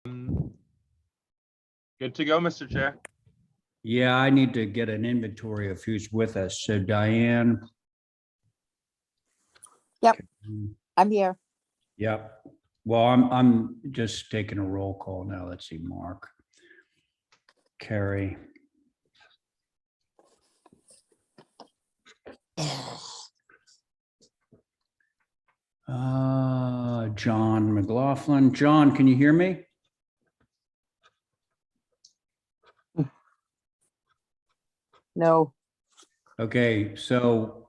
Good to go, Mr. Chair. Yeah, I need to get an inventory of who's with us. So Diane. Yep. I'm here. Yep. Well, I'm just taking a roll call now. Let's see, Mark. Carrie. John McLaughlin. John, can you hear me? No. Okay, so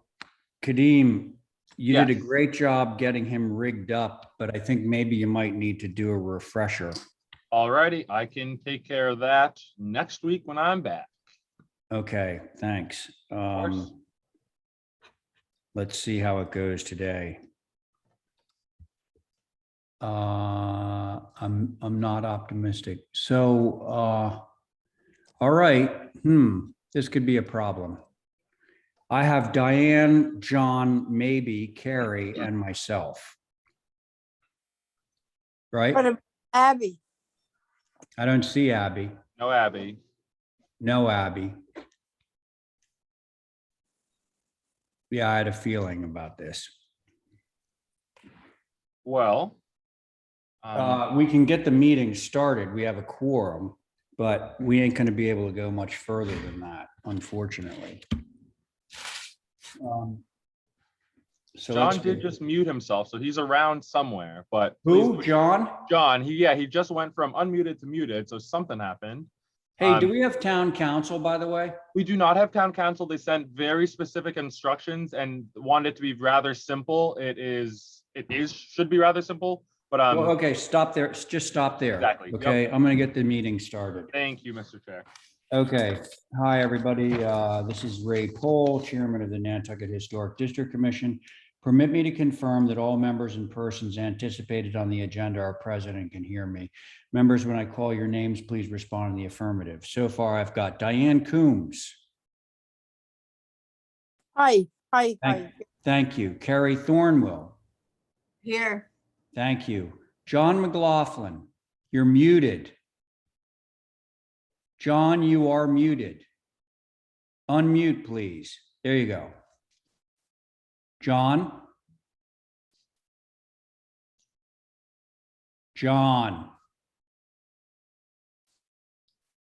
Kadeem, you did a Yes. great job getting him rigged up, but I think maybe you might need to do a refresher. Alrighty, I can take care of that next week when I'm back. Okay, thanks. course. Let's see how it goes today. I'm not optimistic. So, all right. This could be a problem. I have Diane, John, maybe Carrie, and myself. Right? What about Abby? I don't see Abby. No, Abby. No, Abby. Yeah, I had a feeling about this. Well, We can get the meeting started. We have a quorum, but we ain't gonna be able to go much further than that, unfortunately. So John let's did just mute himself, so he's around somewhere, but Who, John? John, he just went from unmuted to muted, so something happened. Hey, do we have town council, by the way? We do not have town council. They sent very specific instructions and wanted it to be rather simple. It should be rather simple, but Well, okay, stop there. Just stop there. Exactly, yep. Okay, I'm gonna get the meeting started. Thank you, Mr. Chair. Okay, hi, everybody. This is Ray Pohl, Chairman of the Nantucket Historic District Commission. Permit me to confirm that all members and persons anticipated on the agenda are present and can hear me. Members, when I call your names, please respond in the affirmative. So far, I've got Diane Coombs. Hi. Hi. Thank you. Carrie Thornwell. Here. Thank you. John McLaughlin, you're muted. John, you are muted. Unmute, please. There you go. John? John?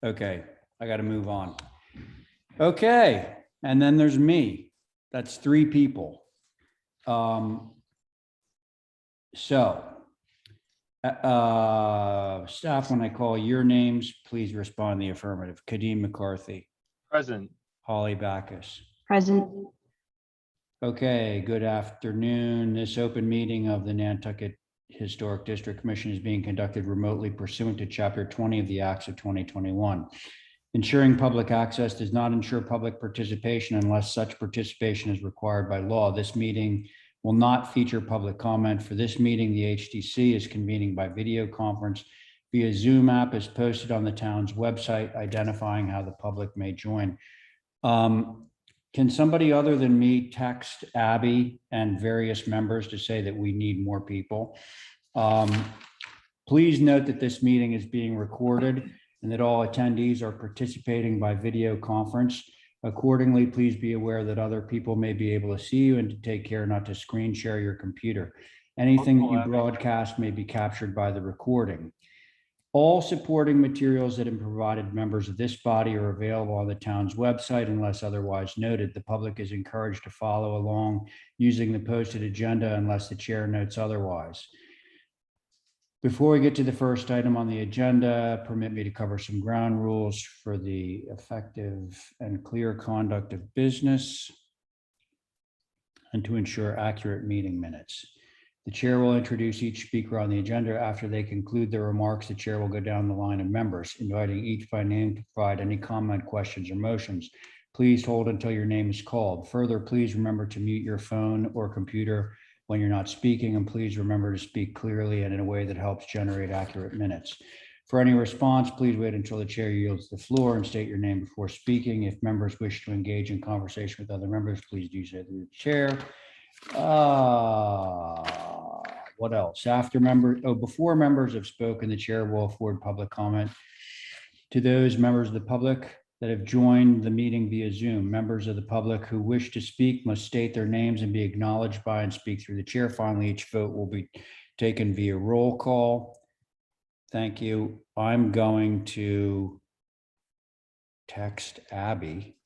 Okay, I got to move on. Okay, and then there's me. That's 3 people. Staff, when I call your names, please respond in the affirmative. Kadeem McCarthy. Present. Holly Backus. Present. Okay, good afternoon. This open meeting of the Nantucket Historic District Commission is being conducted remotely pursuant to Chapter 20 of the Acts of 2021. Ensuring public access does not ensure public participation unless such participation is required by law. This meeting will not feature public comment. For this meeting, the HDC is convening by video conference via Zoom app as posted on the town's website, identifying how the public may join. Can somebody other than me text Abby and various members to say that we need more people? Please note that this meeting is being recorded and that all attendees are participating by video conference. Accordingly, please be aware that other people may be able to see you and to take care not to screen share your computer. Anything that you broadcast may be captured by the recording. All supporting materials that have been provided members of this body are available on the town's website unless otherwise noted. The public is encouraged to follow along using the posted agenda unless the chair notes otherwise. Before we get to the first item on the agenda, permit me to cover some ground rules for the effective and clear conduct of business and to ensure accurate meeting minutes. The chair will introduce each speaker on the agenda. After they conclude their remarks, the chair will go down the line of members, inviting each by name to provide any comment, questions, or motions. Please hold until your name is called. Further, please remember to mute your phone or computer when you're not speaking, and please remember to speak clearly and in a way that helps generate accurate minutes. For any response, please wait until the chair yields the floor and state your name before speaking. If members wish to engage in conversation with other members, please do so through the chair. What else? Before members have spoken, the chair will afford public comment to those members of the public that have joined the meeting via Zoom. Members of the public who wish to speak must state their names and be acknowledged by and speak through the chair. Finally, each vote will be taken via roll call. Thank you. I'm going to text Abby.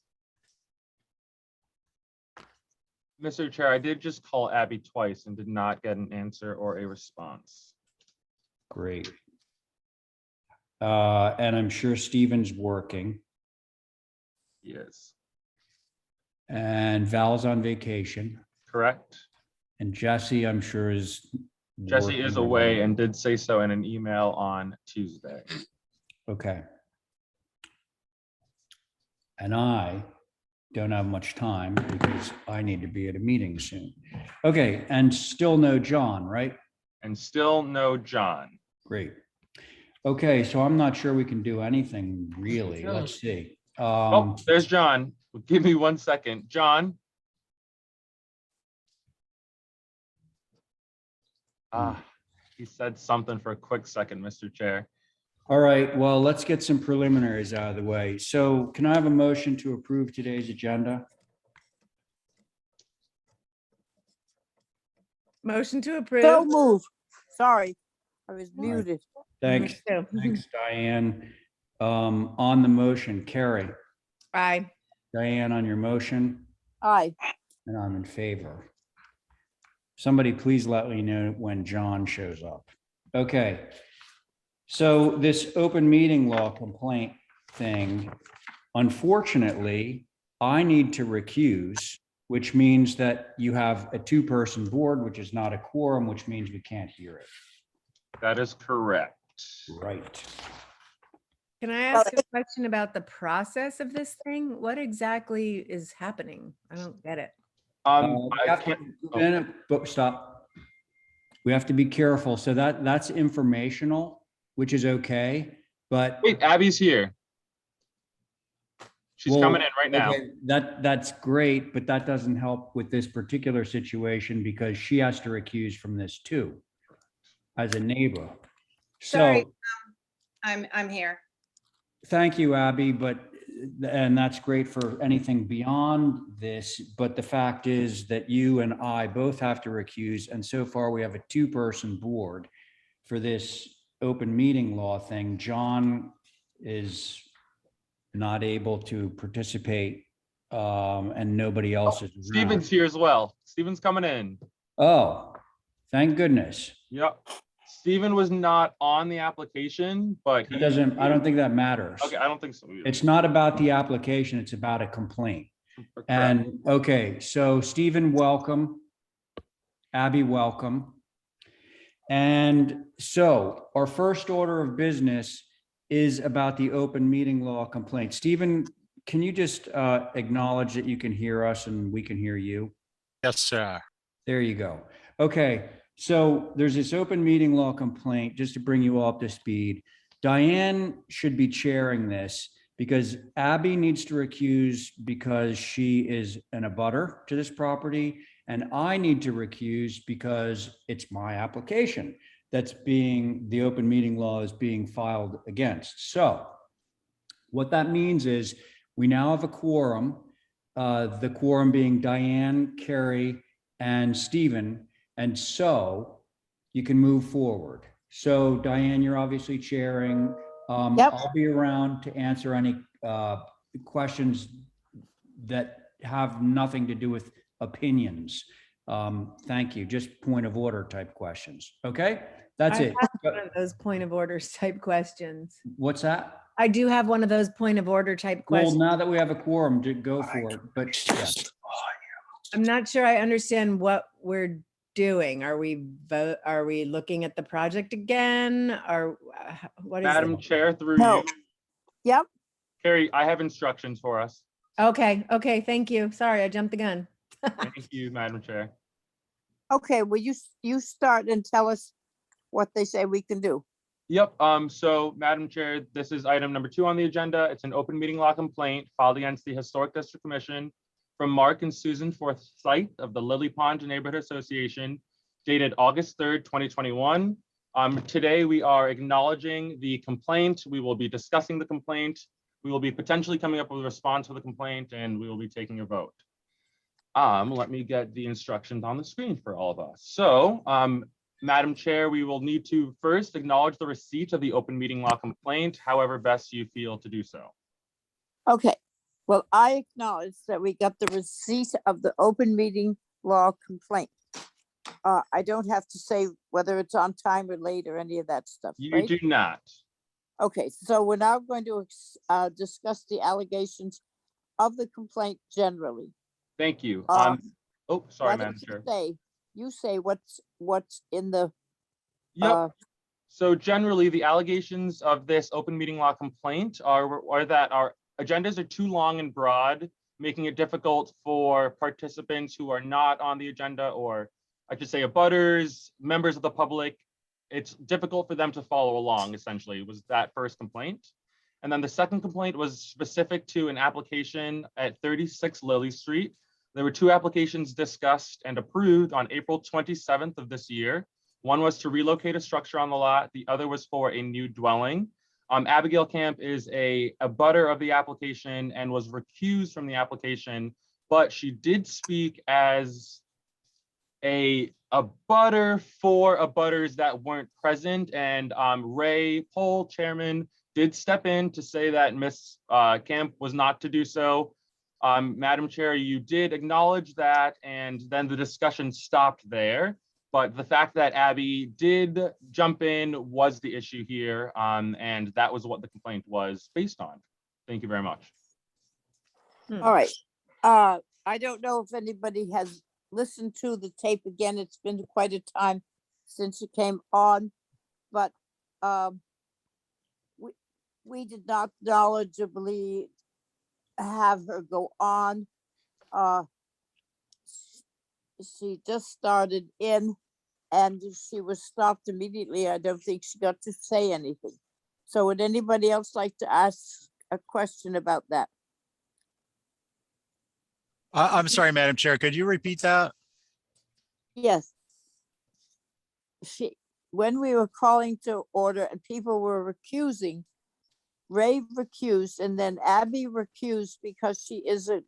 Mr. Chair, I did just call Abby twice and did not get an answer or a response. Great. And I'm sure Stephen's working. Yes, And Val's on vacation. correct. And Jesse, I'm sure is. Jesse is working. away and did say so in an email on Tuesday. Okay. And I don't have much time because I need to be at a meeting soon. Okay, and still no John, right? And still no John. Great. Okay, so I'm not sure we can do anything really. Let's see. Oh, there's John. Give me 1 second. John. He said something for a quick second, Mr. Chair. All right, well, let's get some preliminaries out of the way. So can I have a motion to approve today's agenda? Motion to approve. So move. Sorry, I was right. muted. Thanks, thanks, Diane. On the motion, Carrie, Aye. Diane on your motion, Aye. and I'm in favor. Somebody please let me know when John shows up. Okay. So this open meeting law complaint thing, unfortunately, I need to recuse, which means that you have a two-person board, which is not a quorum, which means we can't hear it. That is correct. Right. Can I ask a question about the process of this thing? What exactly is happening? I don't get it. Stop. We have to be careful. So that's informational, which is okay, but. Wait, Abby's here. She's Well, coming in right now. okay, that's great, but that doesn't help with this particular situation because she has to recuse from this too, as a neighbor. Sorry, So, I'm here. thank you, Abby, and that's great for anything beyond this, but the fact is that you and I both have to recuse, and so far we have a two-person board for this open meeting law thing. John is not able to participate, and nobody else is around. Stephen's here as well. Stephen's coming in. Oh, thank goodness. Yep. Stephen was not on the application, but he It doesn't, I don't think that matters. Okay, I don't think so either. It's not about the application, it's about a complaint. Correct. And, okay, so Stephen, welcome. Abby, welcome. And so our first order of business is about the open meeting law complaint. Stephen, can you just acknowledge that you can hear us and we can hear you? Yes, sir. There you go. Okay, so there's this open meeting law complaint, just to bring you all up to speed. Diane should be chairing this because Abby needs to recuse because she is an abutter to this property, and I need to recuse because it's my application the open meeting law is being filed against. So what that means is we now have a quorum, the quorum being Diane, Carrie, and Stephen. And so you can move forward. So Diane, you're obviously chairing. Yep. I'll be around to answer any questions that have nothing to do with opinions. Thank you. Just point of order type questions. Okay, that's it. I have one of those point of orders type questions. What's that? I do have one of those point of order type questions. Well, now that we have a quorum, go for it. But yeah. I'm not sure I understand what we're doing. Are we looking at the project again? Or what is Madam it? Chair, through No. you. Yep. Carrie, I have instructions for us. Okay, thank you. Sorry, I jumped the gun. Thank you, Madam Chair. Okay, well, you start and tell us what they say we can do. Yep. So Madam Chair, this is item number 2 on the agenda. It's an open meeting law complaint filed against the Historic District Commission from Mark and Susan Forsyth of the Lily Pond Neighborhood Association dated August 3rd, 2021. Today we are acknowledging the complaint. We will be discussing the complaint. We will be potentially coming up with a response to the complaint, and we will be taking a vote. Let me get the instructions on the screen for all of us. So, Madam Chair, we will need to first acknowledge the receipt of the open meeting law complaint, however best you feel to do so. Okay, well, I acknowledge that we got the receipt of the open meeting law complaint. I don't have to say whether it's on time or late or any of that stuff, You right? do not. Okay, so we're now going to discuss the allegations of the complaint generally. Thank you. Uh, Oh, sorry, Why Madam don't Chair. you say what's in the, Yep. So generally, the allegations of this open meeting law complaint are that our agendas are too long and broad, making it difficult for participants who are not on the agenda, or I should say abutters, members of the public. It's difficult for them to follow along, essentially, was that first complaint. And then the second complaint was specific to an application at 36 Lily Street. There were two applications discussed and approved on April 27th of this year. One was to relocate a structure on the lot. The other was for a new dwelling. Abigail Camp is a abutter of the application and was recused from the application, but she did speak as a abutter for abutters that weren't present. And Ray Pohl, chairman, did step in to say that Miss Camp was not to do so. Madam Chair, you did acknowledge that, and then the discussion stopped there. But the fact that Abby did jump in was the issue here, and that was what the complaint was based on. Thank you very much. all right. I don't know if anybody has listened to the tape again. It's been quite a time since it came on, but we did not knowledgeably have her go on. She just started in and she was stopped immediately. I don't think she got to say anything. So would anybody else like to ask a question about that? I'm sorry, Madam Chair, could you repeat that? Yes. When we were calling to order and people were recusing, Ray recused and then Abby recused because she is a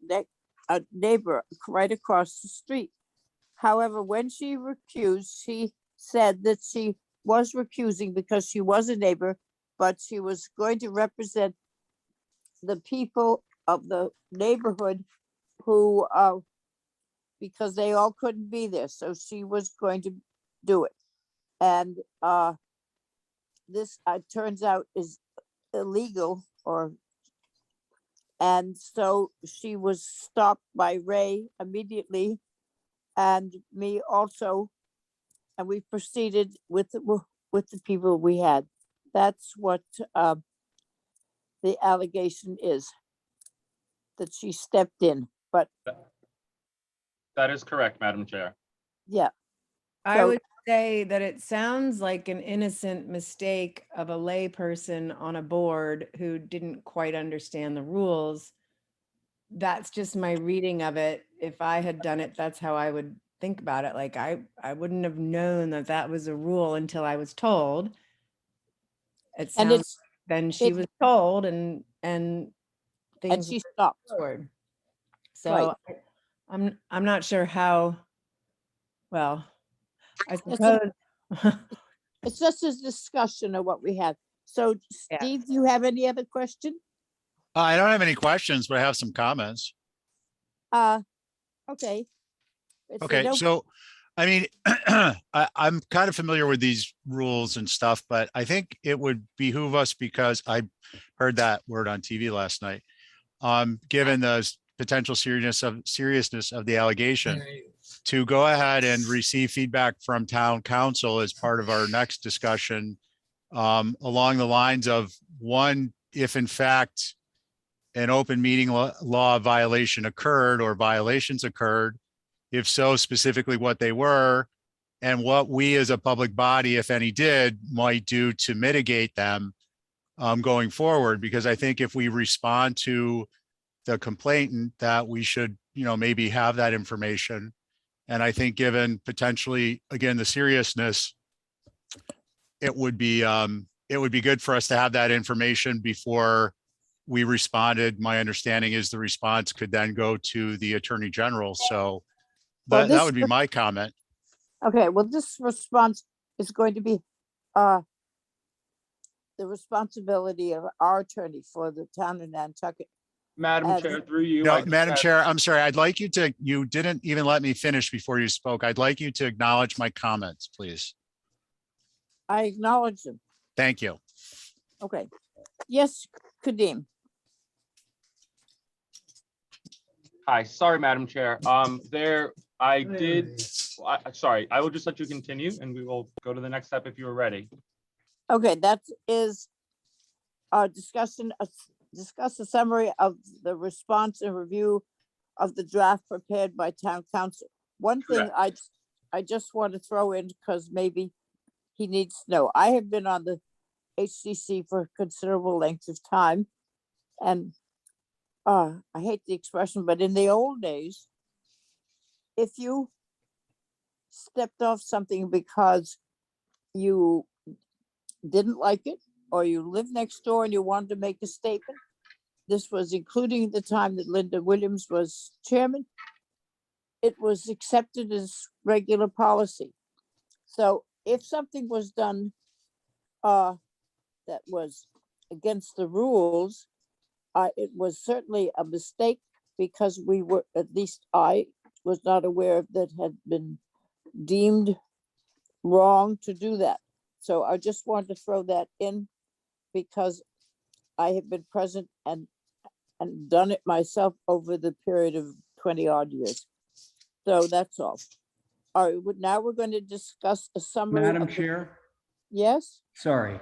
neighbor right across the street. However, when she recused, she said that she was recusing because she was a neighbor, but she was going to represent the people of the neighborhood who, because they all couldn't be there, so she was going to do it. And this turns out is illegal, and so she was stopped by Ray immediately and me also, and we proceeded with the people we had. That's what the allegation is, that she stepped in, but That is correct, Madam Chair. yeah. I So- would say that it sounds like an innocent mistake of a lay person on a board who didn't quite understand the rules. That's just my reading of it. If I had done it, that's how I would think about it. Like I wouldn't have known that that was a rule until I was told. It And sounds it's, then she it- was told and and things she went stopped. forward. Right. So I'm not sure how, well, I It's suppose. It's just a discussion of what we had. So Yeah. Steve, do you have any other question? I don't have any questions, but I have some comments. Okay. If they Okay, don't- so, I mean, I'm kind of familiar with these rules and stuff, but I think it would behoove us, because I heard that word on TV last night. Given the potential seriousness of the allegation, to go ahead and receive feedback from town council as part of our next discussion, along the lines of, one, if in fact an open meeting law violation occurred or violations occurred, if so, specifically what they were, and what we as a public body, if any did, might do to mitigate them going forward. Because I think if we respond to the complainant, that we should, maybe have that information And I think given potentially, again, the seriousness, it would be good for us to have that information before we responded. My understanding is the response could then go to the Attorney General. So Well, that would be my comment. Okay, well, this response is going to be the responsibility of our attorney for the town of Nantucket. Madam As- Chair, through you. No, I just Madam have- Chair, I'm sorry. I'd like you to, you didn't even let me finish before you spoke. I'd like you to acknowledge my comments, please. I acknowledge them. Thank you. Okay. Yes, Kadim. Hi, sorry, Madam Chair. Sorry, I will just let you continue and we will go to the next step if you are ready. Okay, that is discuss a summary of the response and review of the draft prepared by town council. One thing I just want to throw in, because maybe he needs to know, I have been on the HCC for a considerable length of time. And I hate the expression, but in the old days, if you stepped off something because you didn't like it, or you lived next door and you wanted to make a statement, this was including the time that Linda Williams was chairman, it was accepted as regular policy. So if something was done that was against the rules, it was certainly a mistake, because we were, at least I was not aware that had been deemed wrong to do that. So I just wanted to throw that in, because I have been present and done it myself over the period of 20 odd years. So that's all. All right, now we're going to discuss a summary. Madam Chair, Yes, sorry.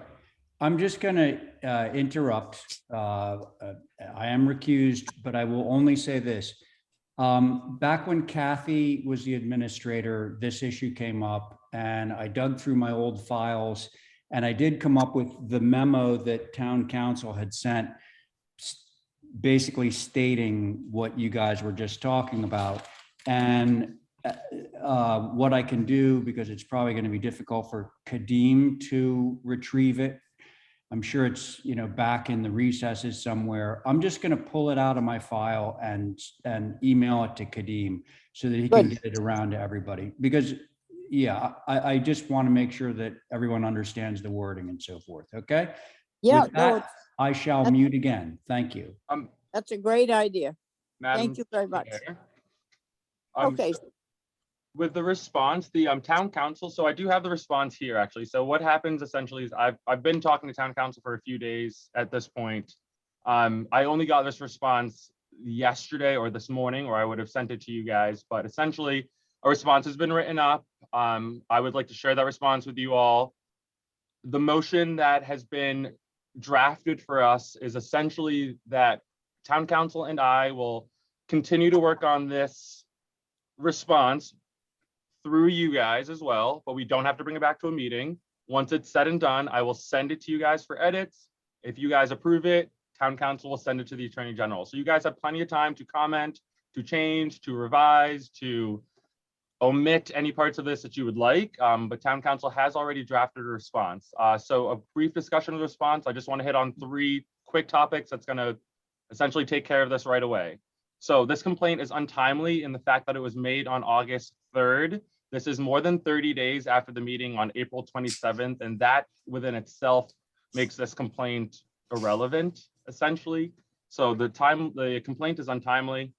I'm just going to interrupt. I am recused, but I will only say this. Back when Kathy was the administrator, this issue came up, and I dug through my old files, and I did come up with the memo that town council had sent, basically stating what you guys were just talking about. And what I can do, because it's probably going to be difficult for Kadim to retrieve it. I'm sure it's, back in the recesses somewhere. I'm just going to pull it out of my file and email it to Kadim so that he can get it around to everybody. Because, yeah, I just want to make sure that everyone understands the wording and so forth. Okay? yeah, With no, that, I shall mute again. Thank you. that's a great idea. Madam Thank you very much. Chair. Okay. With the response, the town council, so I do have the response here actually. So what happens essentially is I've been talking to town council for a few days at this point. I only got this response yesterday or this morning, or I would have sent it to you guys, but essentially a response has been written up. I would like to share that response with you all. The motion that has been drafted for us is essentially that town council and I will continue to work on this response through you guys as well, but we don't have to bring it back to a meeting. Once it's said and done, I will send it to you guys for edits. If you guys approve it, town council will send it to the Attorney General. So you guys have plenty of time to comment, to change, to revise, to omit any parts of this that you would like, but town council has already drafted a response. So a brief discussion of the response. I just want to hit on 3 quick topics that's going to essentially take care of this right away. So this complaint is untimely in the fact that it was made on August 3rd. This is more than 30 days after the meeting on April 27th, and that within itself makes this complaint irrelevant, essentially. So the complaint is untimely.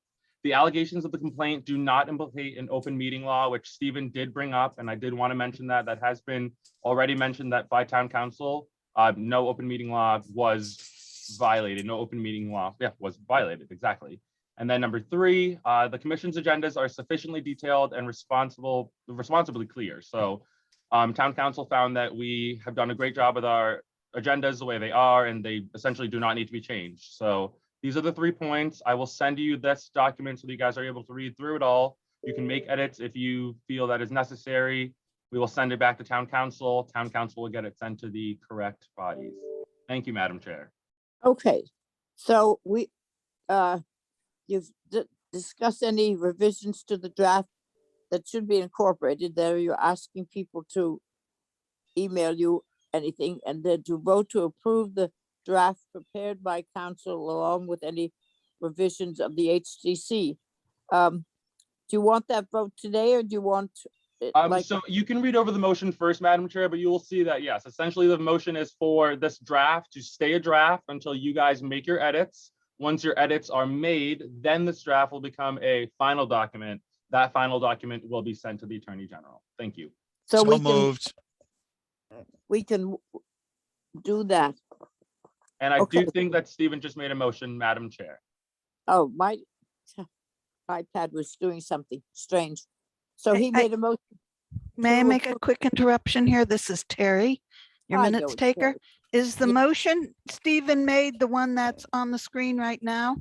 The allegations of the complaint do not implicate an open meeting law, which Stephen did bring up, and I did want to mention that has been already mentioned that by town council. No open meeting law was violated. No open meeting law, was violated, exactly. And then number 3, the commission's agendas are sufficiently detailed and responsibly clear. So town council found that we have done a great job with our agendas the way they are, and they essentially do not need to be changed. So these are the 3 points. I will send you this document so that you guys are able to read through it all. You can make edits if you feel that is necessary. We will send it back to town council. Town council will get it sent to the correct bodies. Thank you, Madam Chair. Okay, so you've discussed any revisions to the draft that should be incorporated there. You're asking people to email you anything and then to vote to approve the draft prepared by council along with any revisions of the HDC. Do you want that vote today or do you want it like? So you can read over the motion first, Madam Chair, but you will see that, yes, essentially the motion is for this draft to stay a draft until you guys make your edits. Once your edits are made, then this draft will become a final document. That final document will be sent to the Attorney General. Thank you. So moved. we can do that. And I Okay. do think that Stephen just made a motion, Madam Chair. Oh, my iPad was doing something strange. So he made a motion. May I to make a approve- quick interruption here? This is Terry, your I know minutes it's taker. Terry. Is the Yeah. motion Stephen made the one that's on the screen right now?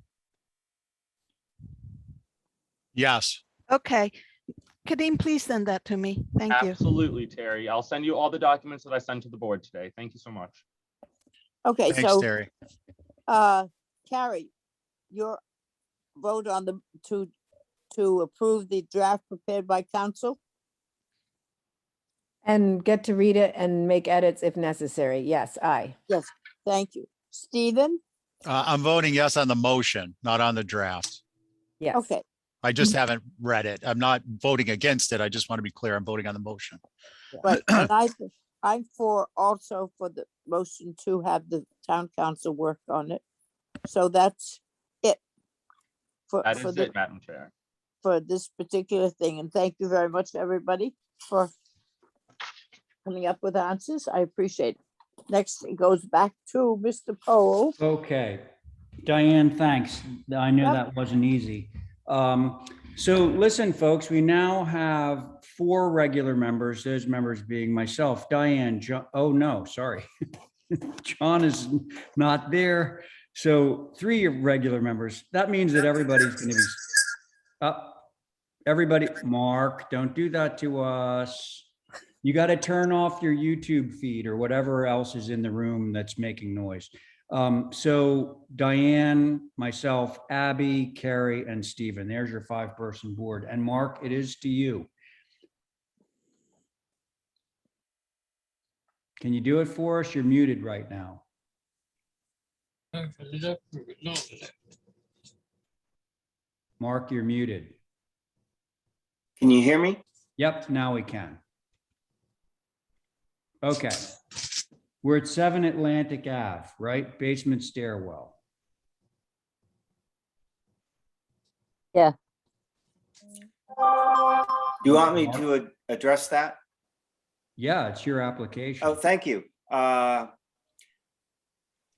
Yes. Okay. Kadeem, please send that to me. Thank you. Absolutely, Terry. I'll send you all the documents that I sent to the board today. Thank you so much. Okay, Thanks, so Terry. Carrie, your vote on the to approve the draft prepared by council? And get to read it and make edits if necessary. Yes, aye. Thank you. Stephen? I'm voting yes on the motion, not on the draft. Yes. Okay, I just haven't read it. I'm not voting against it. I just want to be clear. I'm voting on the motion. right, and I'm also for the motion to have the town council work on it. So that's it. That is it, Madam Chair. For this particular thing, and thank you very much, everybody, for coming up with answers. I appreciate it. Next, it goes back to Mr. Powell. Okay. Diane, thanks. I know Yep. that wasn't easy. So listen, folks, we now have 4 regular members, those members being myself, Diane, John, oh no, sorry. John is not there. So 3 regular members. That means that everybody's going to be, everybody, Mark, don't do that to us. You got to turn off your YouTube feed or whatever else is in the room that's making noise. So Diane, myself, Abby, Carrie, and Stephen, there's your 5-person board. And Mark, it is to you. Can you do it for us? You're muted right now. Mark, you're muted. Can you hear me? Yep, now we can. Okay. We're at 7 Atlantic Ave, right? Basement stairwell. Do you want me to address that? Yeah, it's your application. Oh, thank you.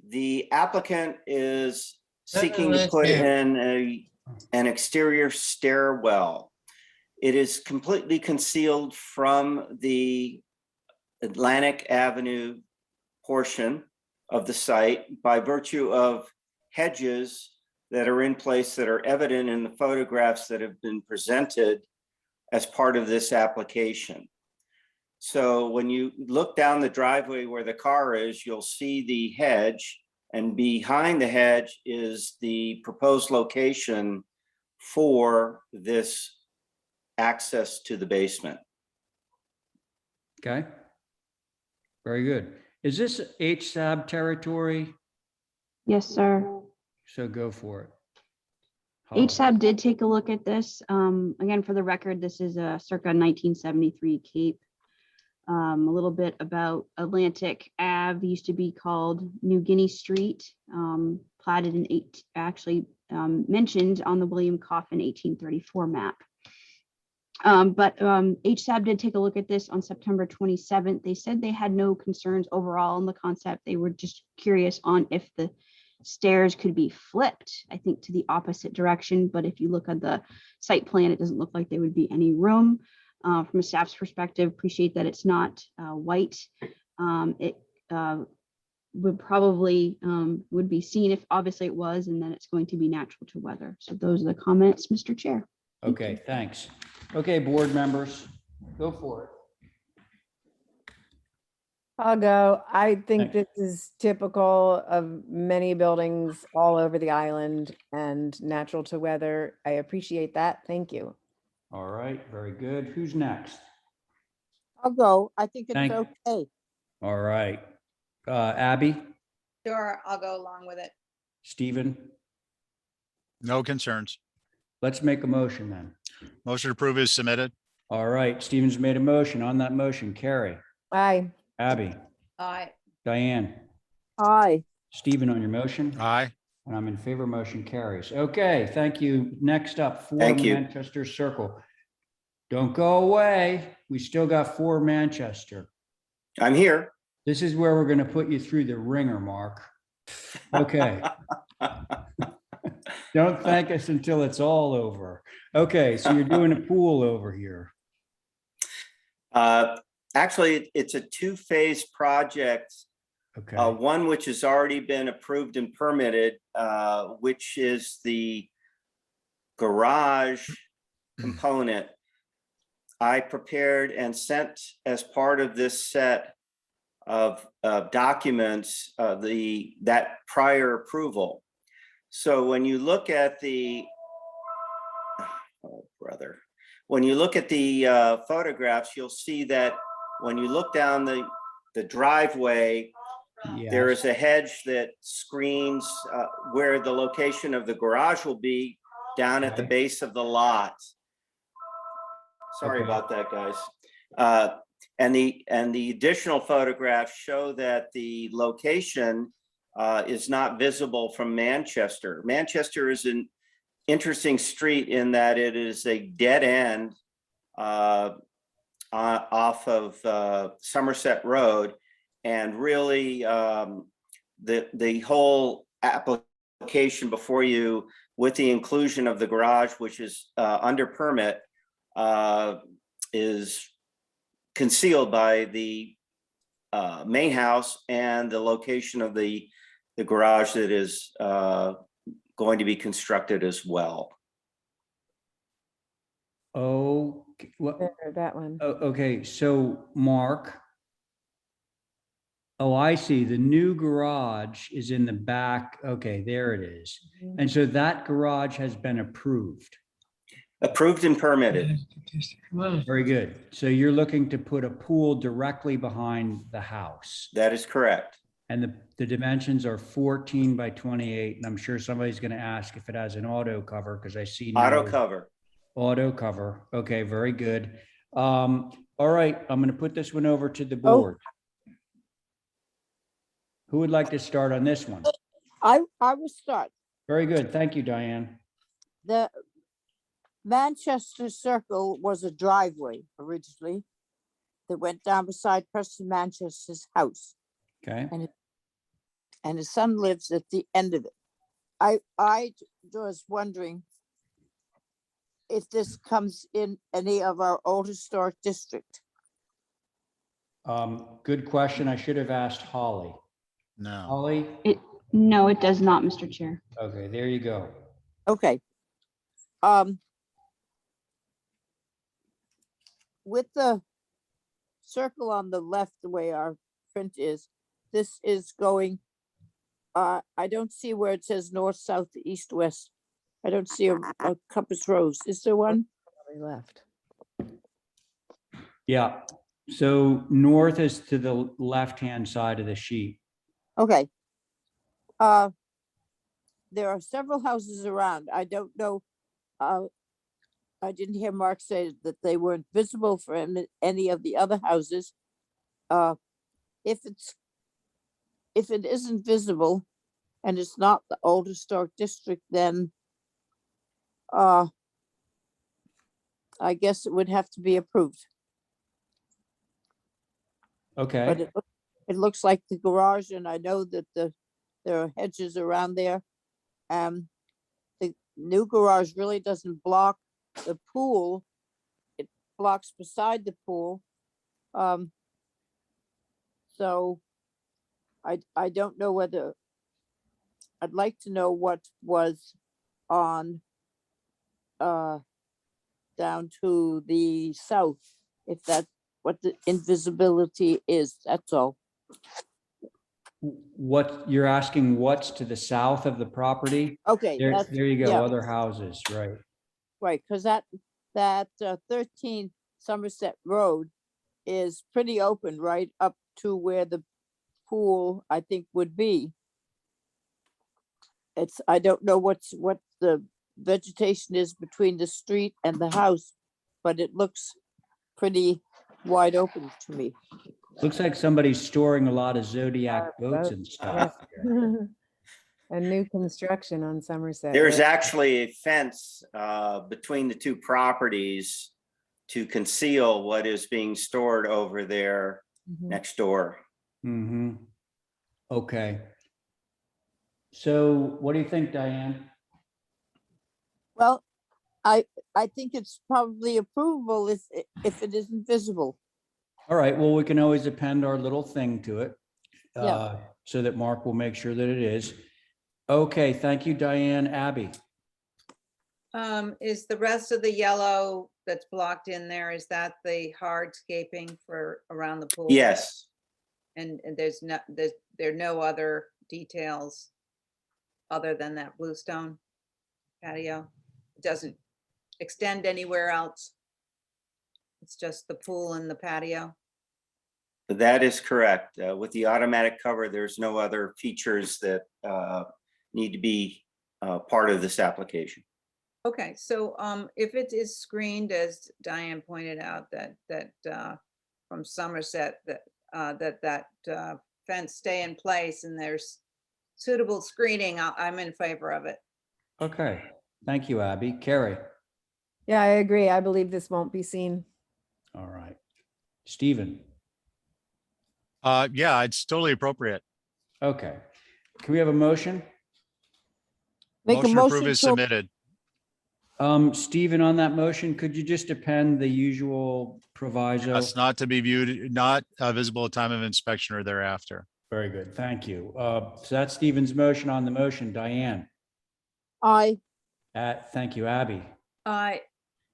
The applicant is seeking to put in an exterior stairwell. It is completely concealed from the Atlantic Avenue portion of the site by virtue of hedges that are in place that are evident in the photographs that have been presented as part of this application. So when you look down the driveway where the car is, you'll see the hedge, and behind the hedge is the proposed location for this access to the basement. Okay. Very good. Is this HSAB territory? Yes, sir. So go for it. HSAB did take a look at this. Again, for the record, this is a circa 1973 Cape. A little bit about Atlantic Ave used to be called New Guinea Street, platted in mentioned on the William Coffin 1834 map. But HSAB did take a look at this on September 27th. They said they had no concerns overall on the concept. They were just curious on if the stairs could be flipped, I think, to the opposite direction. But if you look at the site plan, it doesn't look like there would be any room. From a staff's perspective, appreciate that it's not white. It would probably would be seen if obviously it was, and then it's going to be natural to weather. So those are the comments, Mr. Chair. Okay, thanks. Okay, board members, go for it. I'll go. I think Thanks. this is typical of many buildings all over the island and natural to weather. I appreciate that. Thank you. All right, very good. Who's next? I'll go. I think it's Thank- okay. All right. Abby, Sure, I'll go along with it. Stephen, No concerns. let's make a motion then. Motion to approve is submitted. All right, Stephen's made a motion. On that motion, Carrie, Aye. Abby, Aye. Diane, Aye. Stephen on your motion, Aye. and I'm in favor. Motion carries. Okay, thank you. Next up, 4 Thank you. Manchester Circle. Don't go away. We still got 4 Manchester. I'm here. This is where we're going to put you through the ringer, Mark. Okay. Don't thank us until it's all over. Okay, so you're doing a pool over here. Actually, it's a 2-phase project. Okay, One which has already been approved and permitted, which is the garage component. I prepared and sent as part of this set of documents that prior approval. So when you look at the, oh brother, when you look at the photographs, you'll see that when you look down the driveway, there yes, is a hedge that screens where the location of the garage will be down at the Okay. base of the lot. Sorry Okay. about that, guys. And the additional photographs show that the location is not visible from Manchester. Manchester is an interesting street in that it is a dead end off of Somerset Road. And really, the whole application before you with the inclusion of the garage, which is under permit, is concealed by the main house and the location of the garage that is going to be constructed as well. Oh, what? There, that one. Okay, so Mark. Oh, I see. The new garage is in the back. Okay, there it is. And so that garage has been approved. Approved and permitted. Very good. So you're looking to put a pool directly behind the house. That is correct. And the dimensions are 14 by 28. And I'm sure somebody's going to ask if it has an auto cover because I see no Auto cover. auto cover. Okay, very good. All right, I'm going to put this one over to the board. Who would like to start on this one? I will start. Very good. Thank you, Diane. The Manchester Circle was a driveway originally that went down beside Preston Manchester's house, Okay. and his son lives at the end of it. I was wondering if this comes in any of our old historic district. Good question. I should have asked Holly. No. Holly? No, it does not, Mr. Chair. Okay, there you go. Okay. With the circle on the left, the way our print is, this is going, I don't see where it says north, south, east, west. I don't see a compass rose. Is there one? Probably left. Yeah. So north is to the left-hand side of the sheet. Okay. There are several houses around. I don't know. I didn't hear Mark say that they weren't visible for any of the other houses. If it isn't visible and it's not the old historic district, then I guess it would have to be approved. But Okay. it looks like the garage, and I know that there are hedges around there. The new garage really doesn't block the pool. It blocks beside the pool. So I don't know whether, I'd like to know what was on down to the south, if that's what the invisibility is, that's all. What you're asking, what's to the south of the property? Okay, There, that's, there you go. yeah. Other houses, right? right, because that that 13 Somerset Road is pretty open right up to where the pool, I think, would be. I don't know what the vegetation is between the street and the house, but it looks pretty wide open to me. Looks like somebody's storing a lot of Zodiac boats and stuff. A new construction on Somerset. There's Road. actually a fence between the two properties to conceal what is being stored over there Mhm. next door. Mm-hmm. Okay. So what do you think, Diane? Well, I think it's probably approvable if it isn't visible. All right, well, we can always append our little thing to it. Yeah. So that Mark will make sure that it is. Okay, thank you, Diane. Abby? Is the rest of the yellow that's blocked in there, is that the hardscaping for around the pool? Yes, And there are no other details other than that bluestone patio? It doesn't extend anywhere else? It's just the pool and the patio? that is correct. With the automatic cover, there's no other features that need to be part of this application. Okay, so if it is screened, as Diane pointed out, that from Somerset, that fence stay in place and there's suitable screening, I'm in favor of it. Okay, thank you, Abby. Carrie? Yeah, I agree. I believe this won't be seen. All right. Stephen? Yeah, it's totally appropriate. Okay. Can we have a motion? Make a Motion to approve motion is to, submitted. Stephen, on that motion, could you just append the usual proviso? That's not to be viewed, not visible at time of inspection or thereafter. Very good, thank you. So that's Stephen's motion on the motion. Diane? aye. Thank you, Abby. I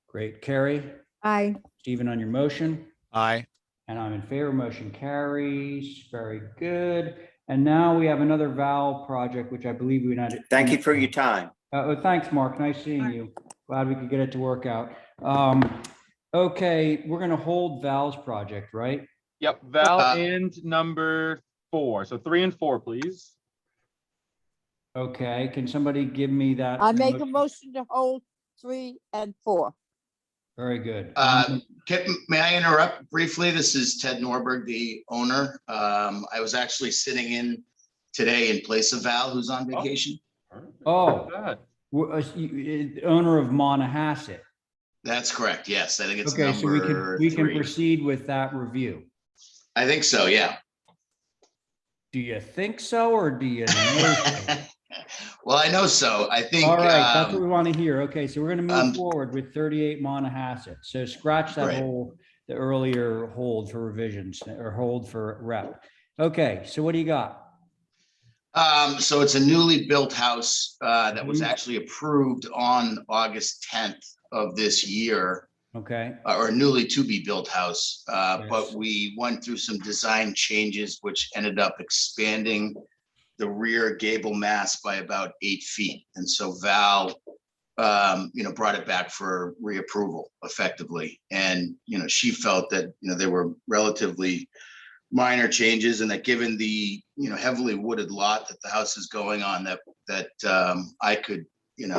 Great. Carrie? Aye. Stephen, on your motion? Aye. And I'm in favor. Motion carries. Very good. And now we have another Val project, which I believe we not. Thank you for your time. Thanks, Mark. Nice seeing you. Glad we could get it to work out. Okay, we're gonna hold Val's project, right? Yep, Val and number 4. So 3 and 4, please. Okay, can somebody give me that? I make a motion to hold 3 and 4. Very good. May I interrupt briefly? This is Ted Norberg, the owner. I was actually sitting in today in place of Val, who's on vacation. Oh, Good. owner of Monahasset. That's correct. Yes, I think it's Okay, so number we can 3. proceed with that review. I think so, yeah. Do you think so, or do you know so? Well, I know so. I think. All right, that's what we want to hear. Okay, so we're gonna move forward with 38 Monahasset. So scratch that Right. whole, the earlier hold for revisions or hold for rep. Okay, so what do you got? So it's a newly built house that was Mhm. actually approved on August 10th of this year, Okay, or a newly to be built house. Yes. But we went through some design changes, which ended up expanding the rear gable mass by about 8 feet. And so Val, brought it back for reapproval effectively. And, she felt that, they were relatively minor changes, and that given the, heavily wooded lot that the house is going on, that I could,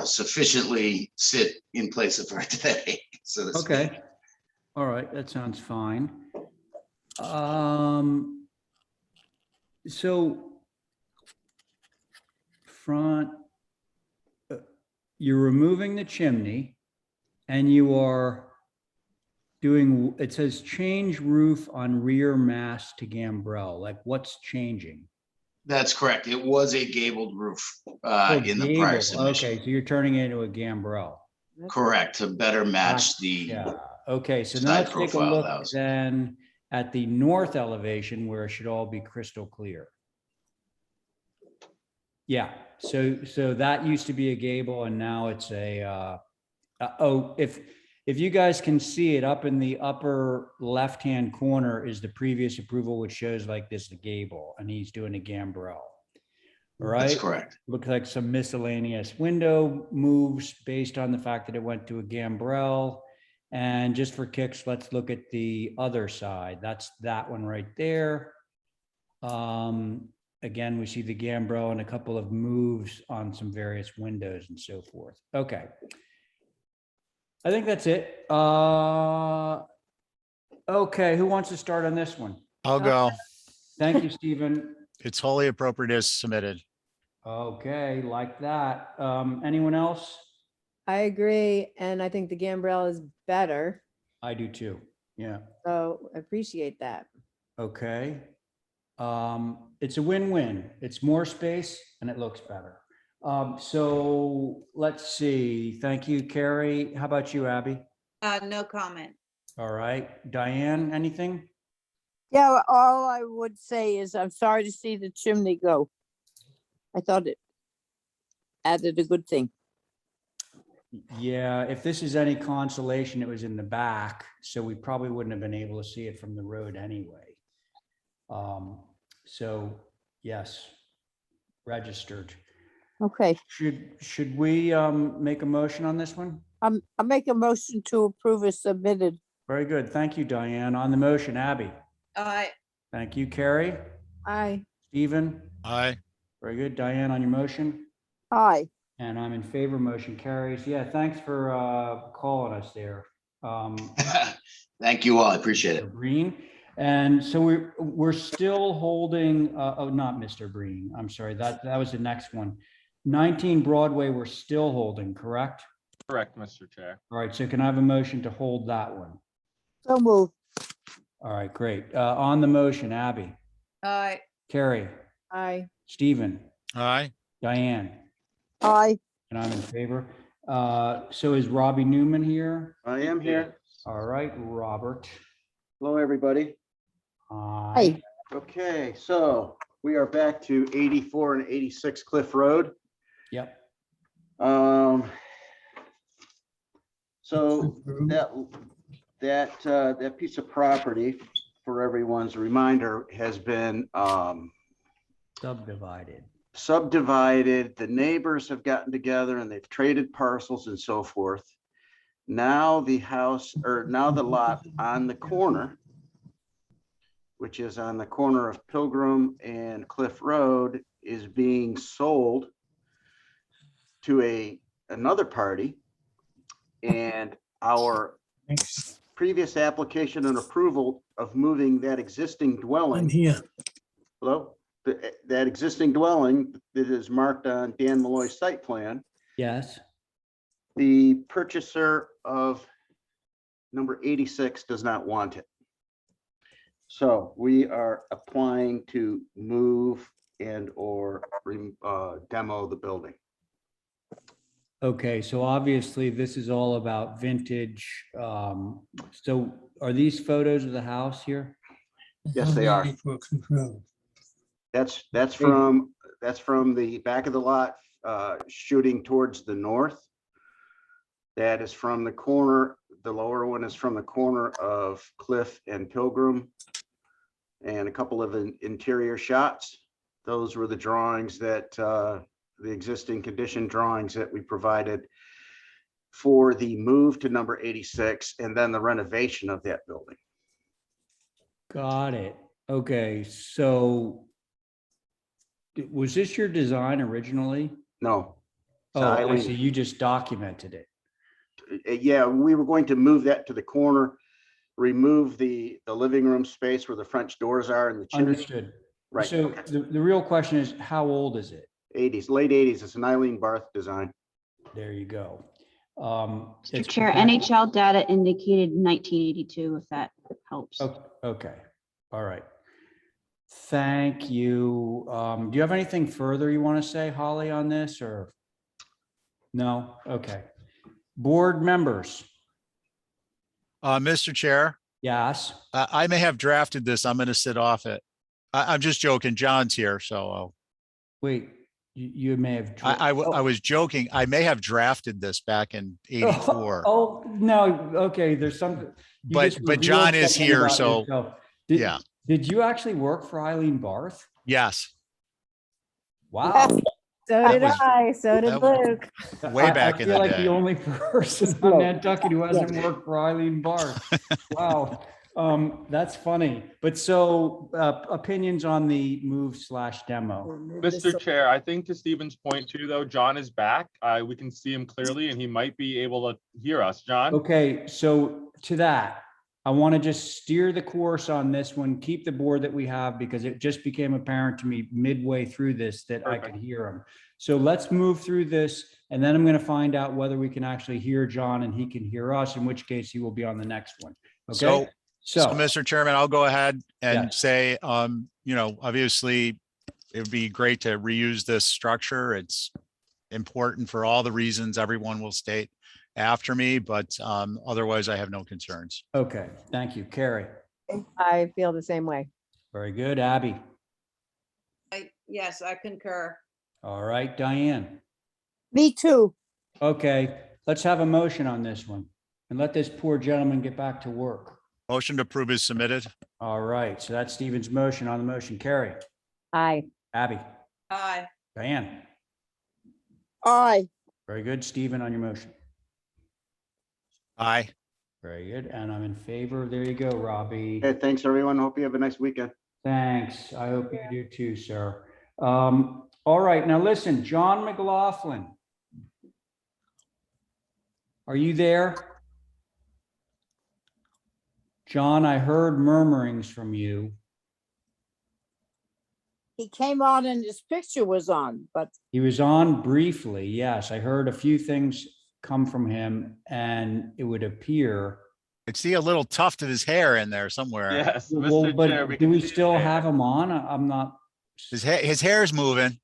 sufficiently sit in place of her today, so to speak. okay. All right, that sounds fine. So front, you're removing the chimney and you are doing, it says change roof on rear mast to gambrel. Like, what's changing? That's correct. It was a gabled roof Oh, in the prior gable. submission. Okay, so you're turning it into a gambrel. Correct, to better match the, Yeah, okay, so side now let's take a profile of the look house. then at the north elevation where it should all be crystal clear. Yeah, so that used to be a gable and now it's a, if you guys can see it, up in the upper left-hand corner is the previous approval, which shows like this, the gable, and he's doing a gambrel. All right. that's correct. Looks like some miscellaneous window moves based on the fact that it went to a gambrel. And just for kicks, let's look at the other side. That's that one right there. Again, we see the gambrel and a couple of moves on some various windows and so forth. Okay. I think that's it. Okay, who wants to start on this one? I'll go. Thank you, Stephen. It's wholly appropriate as submitted. Okay, like that. Anyone else? I agree. And I think the gambrel is better. I do too. Yeah. So I appreciate that. Okay. It's a win-win. It's more space and it looks better. So let's see. Thank you, Carrie. How about you, Abby? No comment. All right. Diane, anything? Yeah, all I would say is I'm sorry to see the chimney go. I thought it added a good thing. Yeah, if this is any consolation, it was in the back, so we probably wouldn't have been able to see it from the road anyway. So yes, registered. Okay, Should we make a motion on this one? I'll make a motion to approve as submitted. Very good. Thank you, Diane. On the motion, Abby. Aye. Thank you, Carrie. Aye. Stephen. Aye. Very good. Diane, on your motion. Aye. And I'm in favor. Motion carries. Yeah, thanks for calling us there. Thank you all. I appreciate it. Breen. And so we're still holding, oh, not Mr. Breen. I'm sorry, that was the next one. 19 Broadway, we're still holding, correct? Correct, Mr. Chair. All right, so can I have a motion to hold that one? So move. All right, great. On the motion, Abby, Aye. Carrie, Aye. Stephen, Aye. Diane, Aye. and I'm in favor. So is Robbie Newman here? I am here. All right, Robert. Hello, everybody. Aye. Okay, so we are back to 84 and 86 Cliff Road. Yep. So that piece of property, for everyone's reminder, has been subdivided. The neighbors have gotten together and they've traded parcels and so forth. Now the house, or now the lot on the corner, which is on the corner of Pilgrim and Cliff Road, is being sold to another party. And our previous application and approval of moving that existing dwelling. Hello? That existing dwelling that is marked on Dan Malloy's site plan. Yes. The purchaser of number 86 does not want it. So we are applying to move and or demo the building. Okay, so obviously this is all about vintage. So are these photos of the house here? Yes, they are. That's from the back of the lot, shooting towards the north. That is from the corner. The lower one is from the corner of Cliff and Pilgrim, and a couple of interior shots. Those were the drawings that the existing condition drawings that we provided for the move to number 86 and then the renovation of that building. Got it. Okay, so was this your design originally? No. Oh, I see. You just documented it. Yeah, we were going to move that to the corner, remove the living room space where the French doors are and the chimney. Understood. Right. So the real question is, how old is it? 80s, late 80s. It's an Eileen Barth design. There you go. Mr. Chair, NHL data indicated 1982, if that helps. Okay. All right. Thank you. Do you have anything further you want to say, Holly, on this, or? No? Okay. Board members. Mr. Chair, Yes. I may have drafted this. I'm going to sit off it. I'm just joking. John's here, so. Wait, you may have. I was joking. I may have drafted this back in 84. Oh, no. Okay. There's something. But John is here, so yeah. Did you actually work for Eileen Barth? Yes. Wow. So That did was- I, so did that was- Luke. Way back in I feel the like day. the only person on Nantucket who hasn't worked for Eileen Barth. Wow, that's funny. But so opinions on the move/demo. Mr. Chair, I think to Stephen's point too, though, John is back. We can see him clearly and he might be able to hear us. John? Okay, so to that, I want to just steer the course on this one, keep the board that we have, because it just became apparent to me midway through this that I could hear him. So let's move through this, and then I'm going to find out whether we can actually hear John and he can hear us, in which case he will be on the next one. Okay? So, Mr. Chairman, I'll go ahead and Yes. say, obviously, it would be great to reuse this structure. It's important for all the reasons everyone will state after me, but otherwise I have no concerns. Okay, thank you. Carrie. I feel the same way. Very good. Abby. Yes, I concur. All right, Diane. Me too. Okay, let's have a motion on this one and let this poor gentleman get back to work. Motion to approve is submitted. All right, so that's Stephen's motion. On the motion. Carrie. Aye. Abby. Aye. Diane. Aye. Very good. Stephen, on your motion. Aye. Very good. And I'm in favor. There you go, Robbie. Okay, thanks, everyone. Hope you have a nice weekend. Thanks. I hope you do too, sir. All right, now listen, John McLaughlin. Are you there? John, I heard murmurings from you. He came on and his picture was on, but He was on briefly. Yes, I heard a few things come from him, and it would appear. I see a little tuft of his hair in there somewhere. Yes, Well, Mr. but Chair. do can we see still his have hand. him on? I'm not. His hair is moving.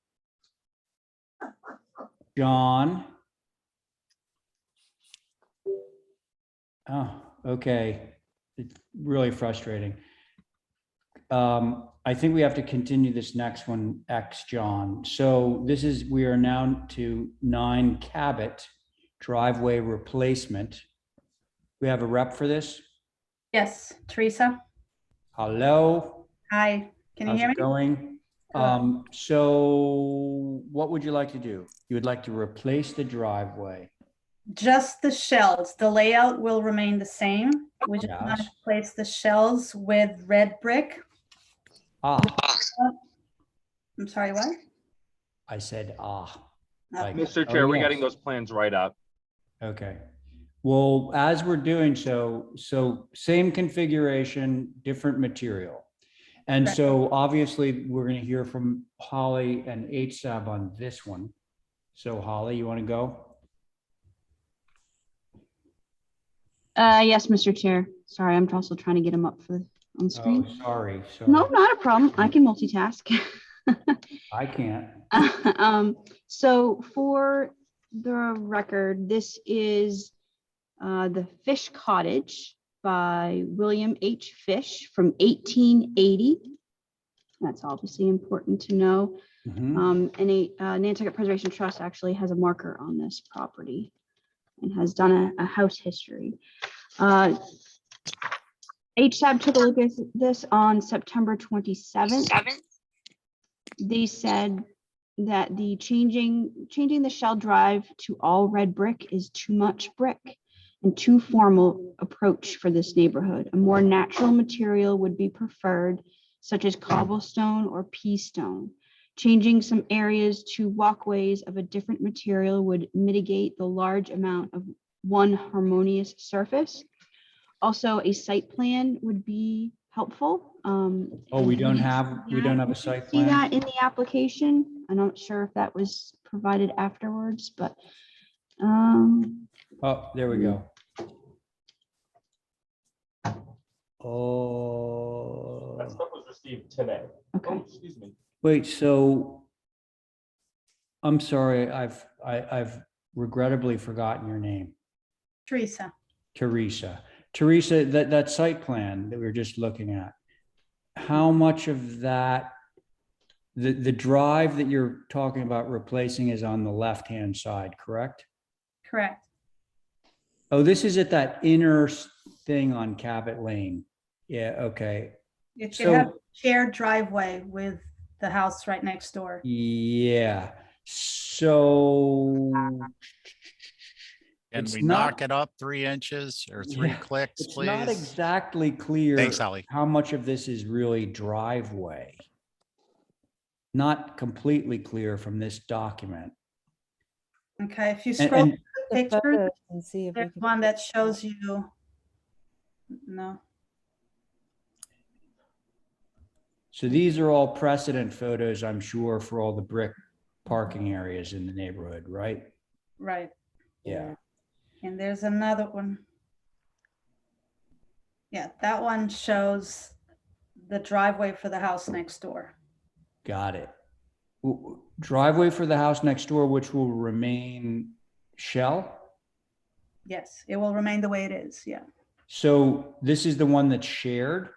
John. Oh, okay. It's really frustrating. I think we have to continue this next one, X John. So we are now to 9 Cabot driveway replacement. We have a rep for this? Yes, Teresa. Hello? Hi, can you How's hear it me? going? So what would you like to do? You would like to replace the driveway? Just the shells. The layout will remain the same. We just want to Yes. replace the shells with red brick. Ah, I'm sorry, what? I said, ah. Oh. Like, Mr. oh, Chair, we're yes. getting those plans right up. Okay. Well, as we're doing so same configuration, different material. And Correct. so obviously we're going to hear from Holly and HSAB on this one. So Holly, you want to go? Yes, Mr. Chair. Sorry, I'm also trying to get him up on the screen. Oh, sorry. No, not a problem. I can multitask. I can't. So for the record, this is the Fish Cottage by William H. Fish from 1880. That's obviously important to know. Mhm. And Nantucket Preservation Trust actually has a marker on this property and has done a house history. HSAB took a look at this on September 27th. They said that the changing the shell drive to all red brick is too much brick and too formal approach for this neighborhood. A more natural material would be preferred, such as cobblestone or pea stone. Changing some areas to walkways of a different material would mitigate the large amount of one harmonious surface. Also, a site plan would be helpful. Oh, we don't have a site See plan? that in the application? I'm not sure if that was provided afterwards, but Oh, there we go. Oh. That stuff was received today. okay. Oh, excuse me. Wait, so I'm sorry, I've regrettably forgotten your name. Teresa. Teresa. Teresa, that site plan that we were just looking at, how much of that, the drive that you're talking about replacing is on the left-hand side, correct? Correct. Oh, this is at that inner thing on Cabot Lane. Yeah, okay. It should So- have shared driveway with the house right next door. Yeah. So. Can it's we not- knock it up 3 inches or 3 Yeah, clicks, It's not please? exactly clear. Thanks, Holly. How much of this is really driveway? Not completely clear from this document. Okay, if you And- scroll and- to The the picture, photos and see if we there's can. one that shows you. No, So these are all precedent photos, I'm sure, for all the brick parking areas in the neighborhood, right? right. Yeah. And there's another one. Yeah, that one shows the driveway for the house next door. Got it. Driveway for the house next door, which will remain shell. Yes, it will remain the way it is. Yeah. So this is the one that's shared.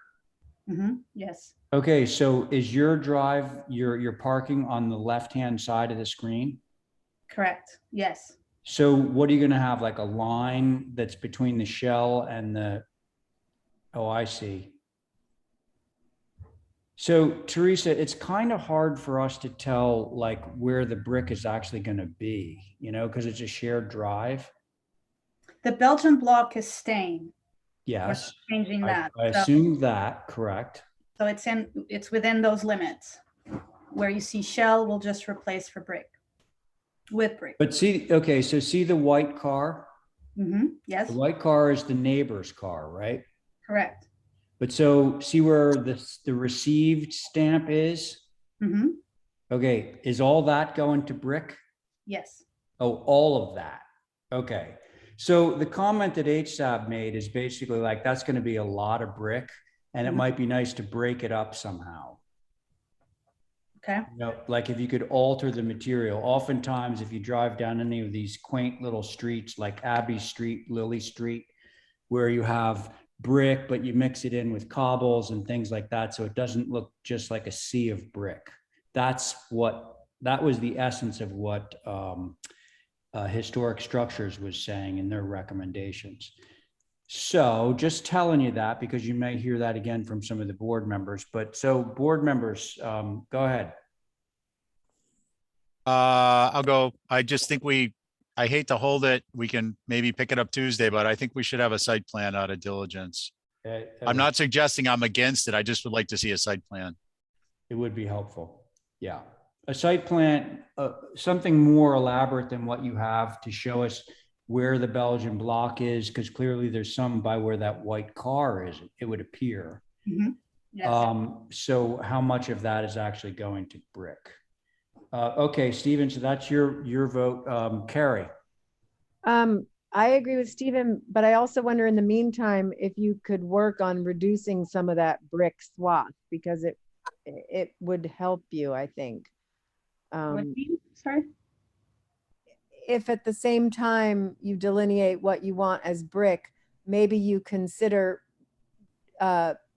Yes, Okay, so is your your parking on the left-hand side of the screen? correct. Yes. So what are you gonna have, like a line that's between the shell and the, oh, I see. So Teresa, it's kind of hard for us to tell like where the brick is actually gonna be, because it's a shared drive. The Belgian block is staying. We're Yes, changing that. I So- assume that, correct. So it's within those limits. Where you see shell, we'll just replace for brick. With brick. But see, okay, so see the white car? Yes, The white car is the neighbor's car, right? correct. But so see where the received stamp is? Okay, is all that going to brick? Yes. Oh, all of that. Okay. So the comment that HSAB made is basically like, that's going to be a lot of brick and it might be nice to break it up somehow. Okay. Like if you could alter the material. Oftentimes, if you drive down any of these quaint little streets like Abbey Street, Lily Street, where you have brick, but you mix it in with cobbles and things like that, so it doesn't look just like a sea of brick. That was the essence of what Historic Structures was saying in their recommendations. So just telling you that because you may hear that again from some of the board members. But so board members, go ahead. I'll go. I just think I hate to hold it. We can maybe pick it up Tuesday, but I think we should have a site plan out of diligence. I'm not suggesting I'm against it. I just would like to see a site plan. It would be helpful. Yeah. A site plan, something more elaborate than what you have to show us where the Belgian block is, because clearly there's some by where that white car is, it would appear. Yes. So how much of that is actually going to brick? Okay, Stephen, so that's your vote. Carrie? I agree with Stephen, but I also wonder in the meantime, if you could work on reducing some of that brick swath, because it would help you, I think. What do you, sorry? If at the same time you delineate what you want as brick, maybe you consider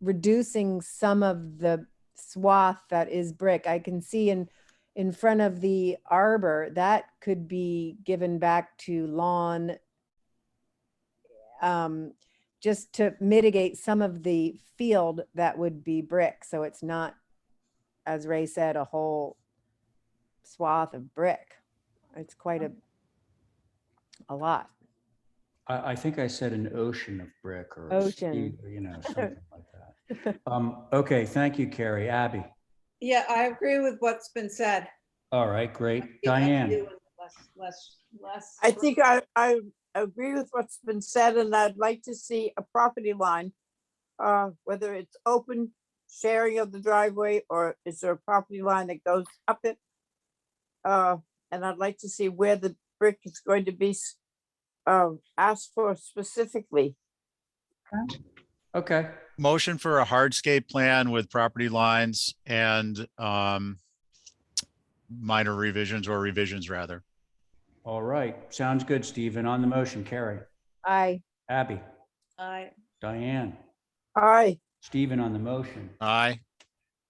reducing some of the swath that is brick. I can see in front of the arbor, that could be given back to lawn, just to mitigate some of the field that would be brick. So it's not, as Ray said, a whole swath of brick. It's quite a lot. I think I said an ocean of brick or Ocean. something like that. Okay, thank you, Carrie. Abby? Yeah, I agree with what's been said. All right, great. Diane? Less. I think I agree with what's been said, and I'd like to see a property line, whether it's open sharing of the driveway or is there a property line that goes up it? And I'd like to see where the brick is going to be asked for specifically. Okay. Motion for a hardscape plan with property lines and minor revisions or revisions rather. All right, sounds good, Stephen. On the motion, Carrie? Aye. Abby? I Diane? Aye. Stephen on the motion, Aye.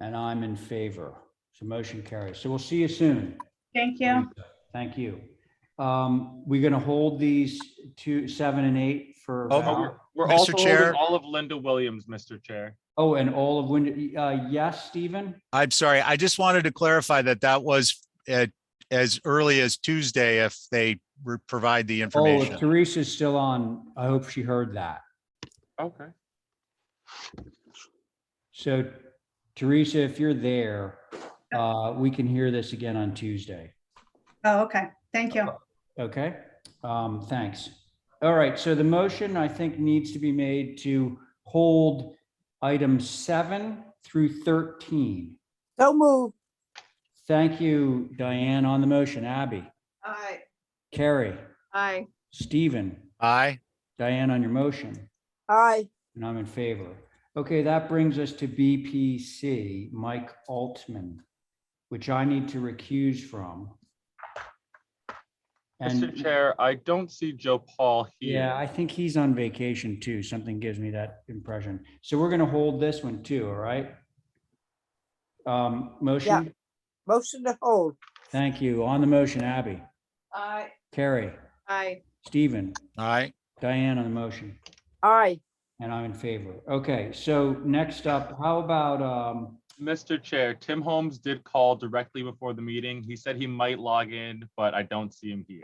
and I'm in favor. So motion carries. So we'll see you soon. Thank you. Thank you. We're going to hold these 2, 7, and 8 for Oh, Val. We're Mr. also Chair. holding all of Linda Williams, Mr. Chair. Oh, and all of Window. Yes, Stephen? I'm sorry. I just wanted to clarify that was at as early as Tuesday if they provide the Oh, information. if Teresa's still on, I hope she heard that. Okay. So Teresa, if you're there, we can hear this again on Tuesday. Oh, okay. Thank you. Okay, thanks. All right, so the motion I think needs to be made to hold items 7 through 13. So move. Thank you, Diane. On the motion, Abby, Aye. Carrie, Aye. Stephen, Aye. Diane on your motion, Aye. and I'm in favor. Okay, that brings us to BPC, Mike Altman, which I need to recuse from. Mr. Chair, I don't see Joe Paul here. Yeah, I think he's on vacation too. Something gives me that impression. So we're gonna hold this one too, all right? Motion? Motion to hold. Thank you. On the motion, Abby, Aye. Carrie, Aye. Stephen, Aye. Diane on the motion, Aye. and I'm in favor. Okay, so next up, how about, Mr. Chair, Tim Holmes did call directly before the meeting. He said he might log in, but I don't see him here.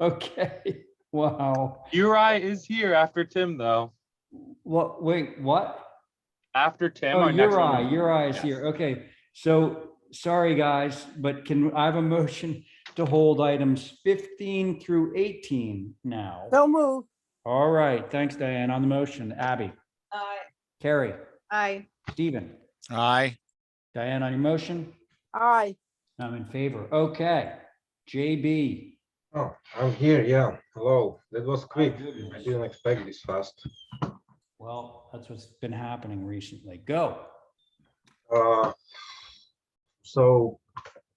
okay, wow. Uri is here after Tim, though. What, wait, what? After Tim, Oh, our next one. Uri is Yes. here. Okay, so sorry, guys, but can I have a motion to hold items 15 through 18 now? So move. All right, thanks, Diane. On the motion, Abby, Aye. Carrie, Aye. Stephen, Aye. Diane on your motion. Aye. I'm in favor. Okay, JB. Oh, I'm here. Yeah. Hello. That was quick. goodness. I didn't expect this fast. Well, that's what's been happening recently. Go. So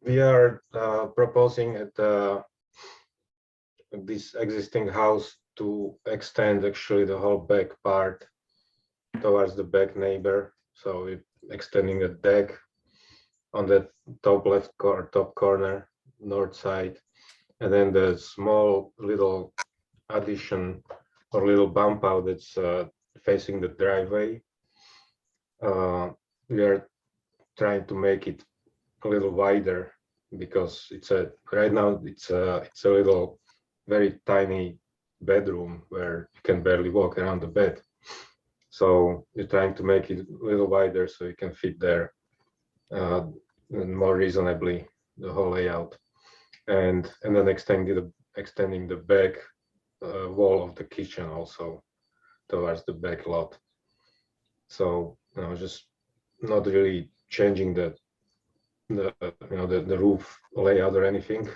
we are proposing at this existing house to extend actually the whole back part towards the back neighbor. So we're extending the deck on the top left top corner, north side, and then the small little addition or little bump out that's facing the driveway. We are trying to make it a little wider because it's right now it's a little very tiny bedroom where you can barely walk around the bed. So we're trying to make it a little wider so you can fit there more reasonably, the whole layout, and then extending the back wall of the kitchen also towards the back lot. So just not really changing the roof layout or anything.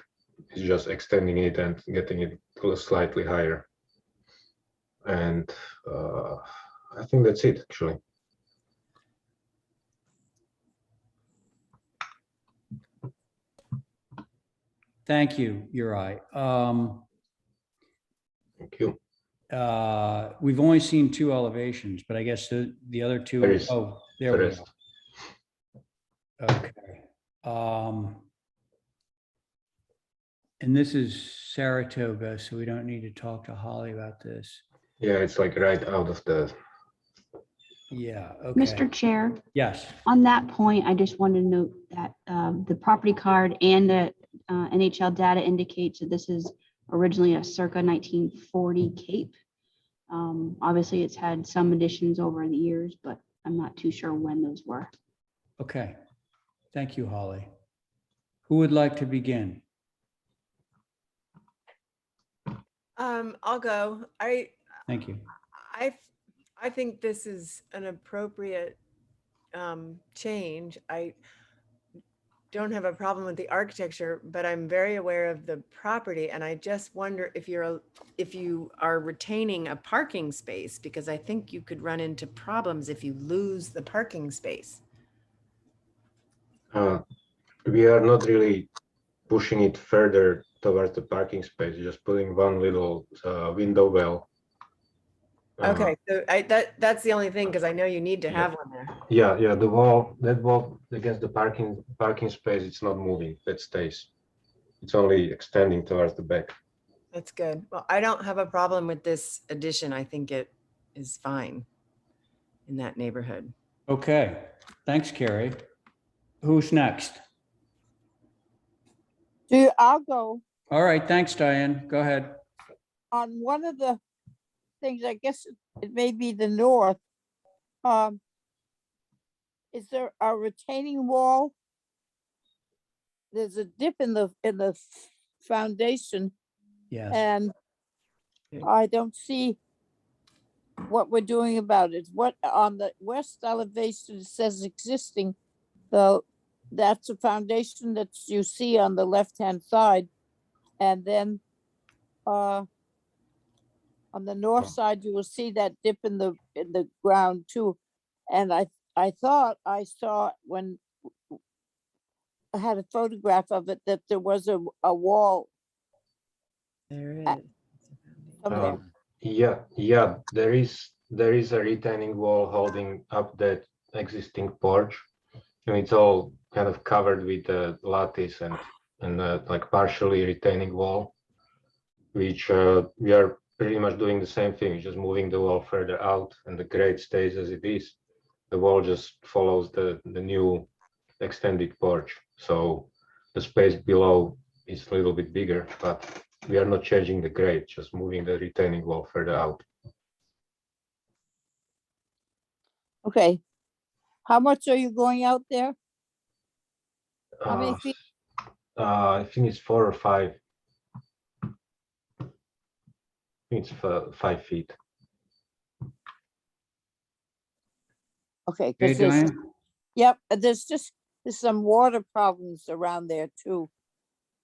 It's just extending it and getting it slightly higher. And I think that's it actually. Thank you, Uri. Thank you. We've only seen 2 elevations, but I guess the other 2. There is. Oh, there we go. Okay. And this is Saratoga, so we don't need to talk to Holly about this. Yeah, it's like right out of the. Yeah, okay. Mr. Chair, Yes, on that point, I just wanted to note that the property card and the NHL data indicates that this is originally a circa 1940 Cape. Obviously, it's had some additions over the years, but I'm not too sure when those were. okay. Thank you, Holly. Who would like to begin? I'll go. Thank you. I think this is an appropriate change. I don't have a problem with the architecture, but I'm very aware of the property, and I just wonder if you are retaining a parking space, because I think you could run into problems if you lose the parking space. We are not really pushing it further towards the parking space, just putting one little window well. Okay, so that's the only thing, because I know you need to have one there. Yeah, that wall against the parking space, it's not moving, that stays. It's only extending towards the back. That's good. Well, I don't have a problem with this addition. I think it is fine in that neighborhood. Okay, thanks, Carrie. Who's next? I'll go All right, thanks, Diane. Go ahead. on one of the things, I guess it may be the north. Is there a retaining wall? There's a dip in the foundation Yes. and I don't see what we're doing about it. What on the west elevation it says existing, though that's a foundation that you see on the left-hand side. And then on the north side, you will see that dip in the ground too. And I thought I saw when I had a photograph of it that there was a wall There it at- is. somewhere. Yeah, there is a retaining wall holding up that existing porch. And it's all kind of covered with lattice and like partially retaining wall, which we are pretty much doing the same thing, just moving the wall further out and the grade stays as it is. The wall just follows the new extended porch. So the space below is a little bit bigger, but we are not changing the grade, just moving the retaining wall further out. Okay. How much are you going out there? How many feet? I think it's 4 or 5. I think it's 5 feet. Okay, Okay, because there's, Diane? yep, there's some water problems around there too.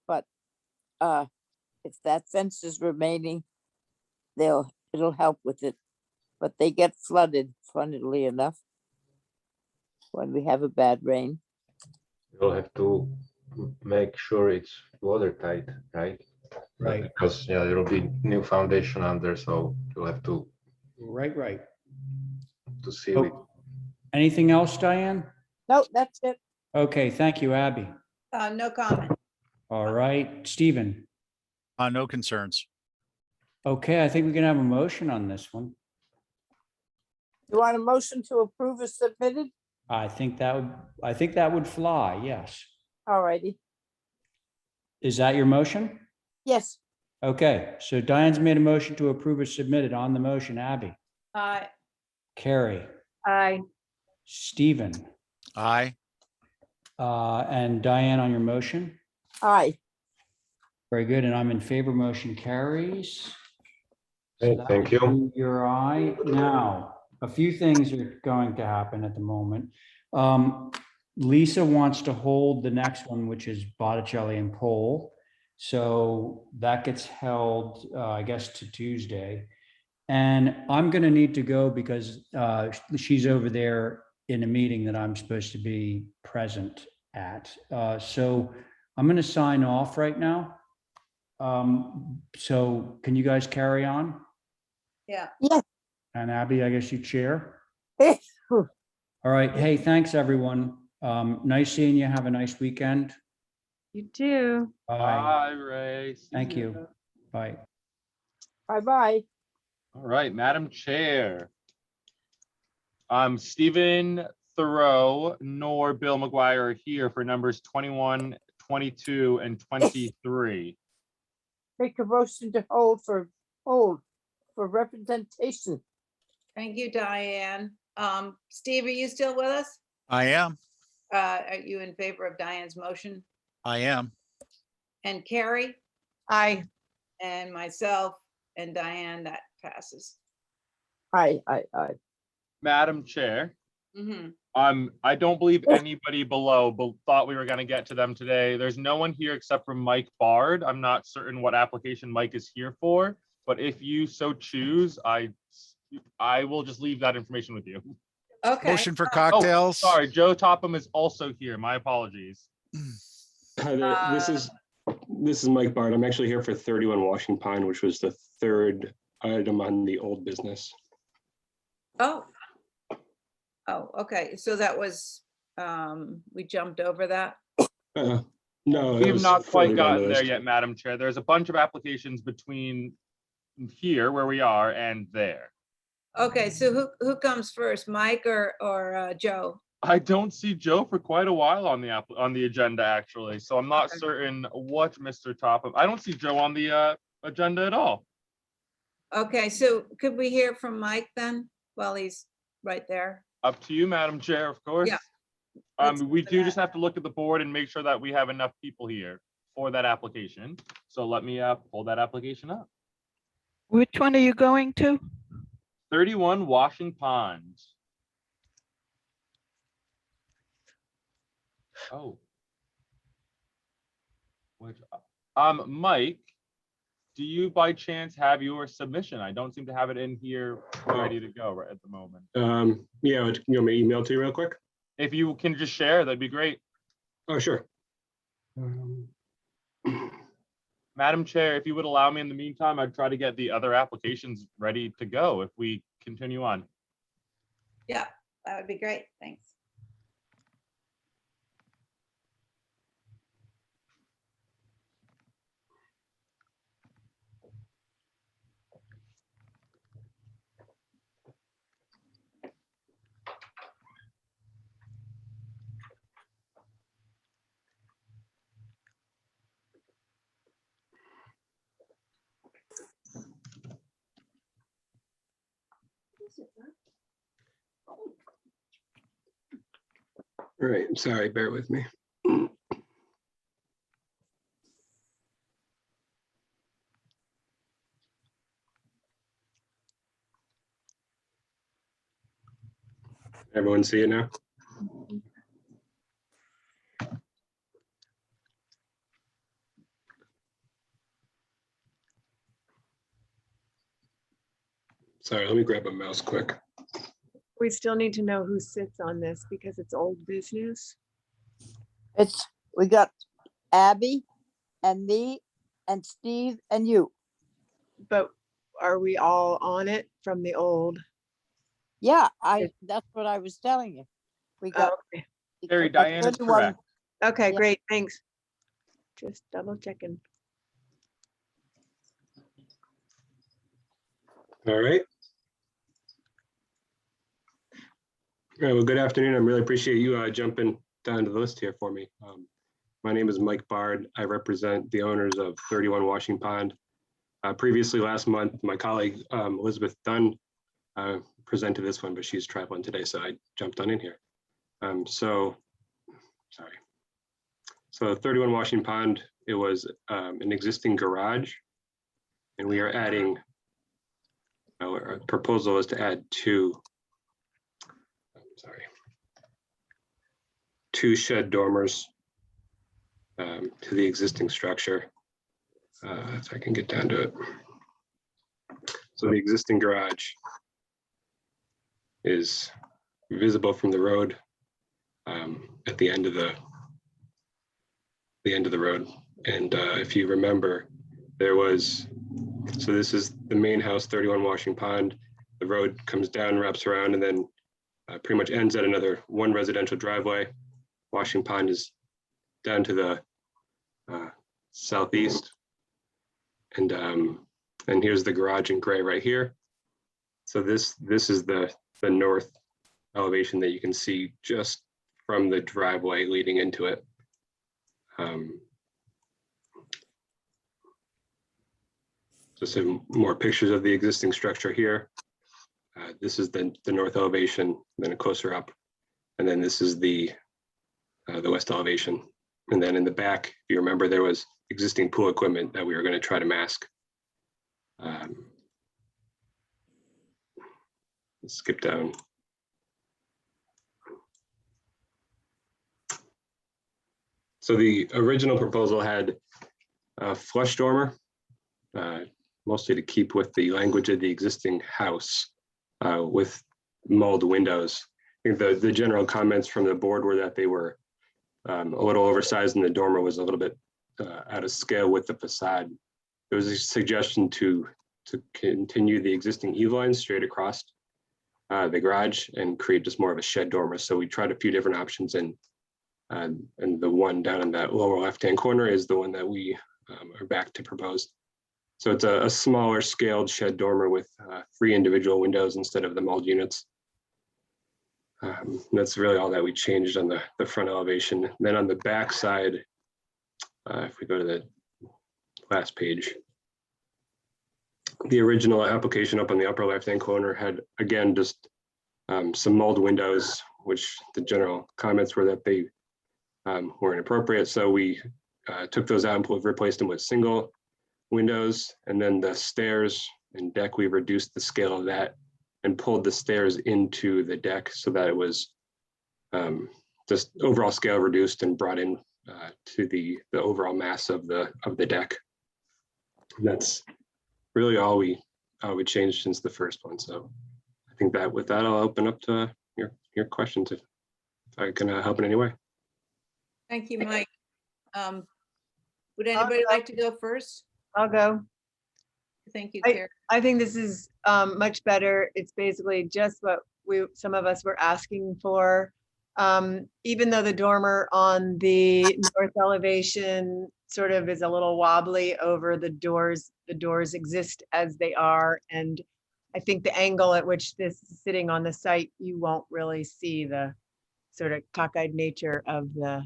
But if that fence is remaining, it'll help with it. But they get flooded, funnily enough, when we have a bad rain. We'll have to make sure it's watertight, right? Right. Because yeah, there will be new foundation under, so you'll have to Right. seal it. Oh, anything else, Diane? No, that's it. Okay, thank you, Abby. No comment. All right, Stephen. No concerns. Okay, I think we can have a motion on this one. You want a motion to approve as submitted? I think that would fly, yes. All righty. Is that your motion? Yes. Okay, so Diane's made a motion to approve as submitted. On the motion, Abby, Aye. Carrie, Aye. Stephen, Aye. and Diane on your motion. Aye. Very good, and I'm in favor. Motion carries. Hey, that thank would you. be your aye. Now, a few things are going to happen at the moment. Lisa wants to hold the next one, which is Botticelli and Pole. So that gets held, I guess, to Tuesday. And I'm going to need to go because she's over there in a meeting that I'm supposed to be present at. So I'm going to sign off right now. So can you guys carry on? Yeah. Yes. And Abby, I guess you chair. All right. Hey, thanks, everyone. Nice seeing you. Have a nice weekend. You too. Bye. Bye, Ray. See Thank you. Bye. Bye-bye. All right, Madam Chair. Stephen Thoreau nor Bill McGuire are here for numbers 21, 22, and 23. Make a motion to hold for representation. Thank you, Diane. Steve, are you still with us? I am. Are you in favor of Diane's motion? I am. And Carrie Aye. and myself and Diane, that passes. Aye. Madam Chair, Mhm. I don't believe anybody below thought we were going to get to them today. There's no one here except for Mike Bard. I'm not certain what application Mike is here for, but if you so choose, I will just leave that information with you. Okay. Motion for cocktails. Oh, sorry, Joe Topham is also here. My apologies. Hi there. This is Mike Bard. I'm actually here for 31 Washington Pine, which was the third item on the old business. Oh, okay. So that was, we jumped over that. No, We have not quite gotten there yet, Madam Chair. There's a bunch of applications between here where we are and there. Okay, so who comes first, Mike or Joe? I don't see Joe for quite a while on the agenda, actually. So I'm not Okay. certain what Mr. Topham. I don't see Joe on the agenda at all. Okay, so could we hear from Mike then, while he's right there? Up to you, Madam Chair, of course. Yeah. Let's We do do that. just have to look at the board and make sure that we have enough people here for that application. So let me pull that application up. Which one are you going to? 31 Washing Pond. Oh. Which, Mike, do you by chance have your submission? I don't seem to have it in here ready to go right at the moment. Yeah, you want me to email to you real quick? If you can just share, that'd be great. Oh, sure. Madam Chair, if you would allow me in the meantime, I'd try to get the other applications ready to go if we continue on. Yeah, that would be great. Thanks. All right, sorry, bear with me. Everyone see it now? Sorry, let me grab a mouse quick. We still need to know who sits on this because it's old business. We got Abby and me and Steve and you. But are we all on it from the old? Yeah, that's what I was telling you. We got. Okay. Terry, Diane is 31 correct. Okay, Yeah. great, thanks. Just double checking. All right. All right, well, good afternoon. I really appreciate you jumping down to the list here for me. My name is Mike Bard. I represent the owners of 31 Washing Pond. Previously last month, my colleague Elizabeth Dunn presented this one, but she's traveling today, so I jumped on in here. So 31 Washing Pond, it was an existing garage, and we are adding, our proposal is to add two shed dormers to the existing structure. If I can get down to it. So the existing garage is visible from the road at the end of the road. And if you remember, so this is the main house, 31 Washing Pond. The road comes down, wraps around, and then pretty much ends at another one residential driveway. Washing Pond is down to the southeast. And here's the garage in gray right here. So this is the north elevation that you can see just from the driveway leading into it. So some more pictures of the existing structure here. This is the north elevation, then closer up. And then this is the west elevation. And then in the back, if you remember, there was existing pool equipment that we were going to try to mask. Let's skip down. So the original proposal had a flush dormer, mostly to keep with the language of the existing house with mulled windows. I think the general comments from the board were that they were a little oversized and the dormer was a little bit out of scale with the facade. There was a suggestion to continue the existing eave lines straight across the garage and create just more of a shed dormer. So we tried a few different options, and the one down in that lower left-hand corner is the one that we are back to propose. So it's a smaller scaled shed dormer with 3 individual windows instead of the mulled units. That's really all that we changed on the front elevation. And then on the back side, if we go to the last page, the original application up on the upper left-hand corner had, again, just some mold windows, which the general comments were that they were inappropriate. So we took those out and replaced them with single windows. And then the stairs and deck, we reduced the scale of that and pulled the stairs into the deck so that it was just overall scale reduced and brought in to the overall mass of the deck. And that's really all we changed since the first one. So I think that with that, I'll open up to your questions if I can help in any way. Thank you, Mike. Would anybody like to go first? I'll go. Thank you, Carrie. I think this is much better. It's basically just what some of us were asking for. Even though the dormer on the north elevation sort of is a little wobbly over the doors exist as they are. And I think the angle at which this is sitting on the site, you won't really see the sort of cockeyed nature of the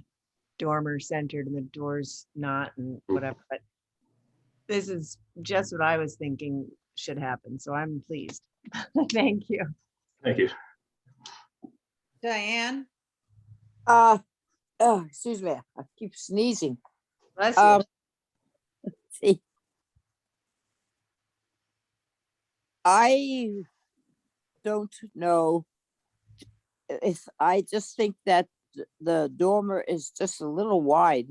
dormer centered and the doors not and whatever. But this is just what I was thinking should happen. So I'm pleased. Thank you. Thank you. Diane? Oh, excuse me. I keep sneezing. Bless you. Let's see. I don't know if I just think that the dormer is just a little wide.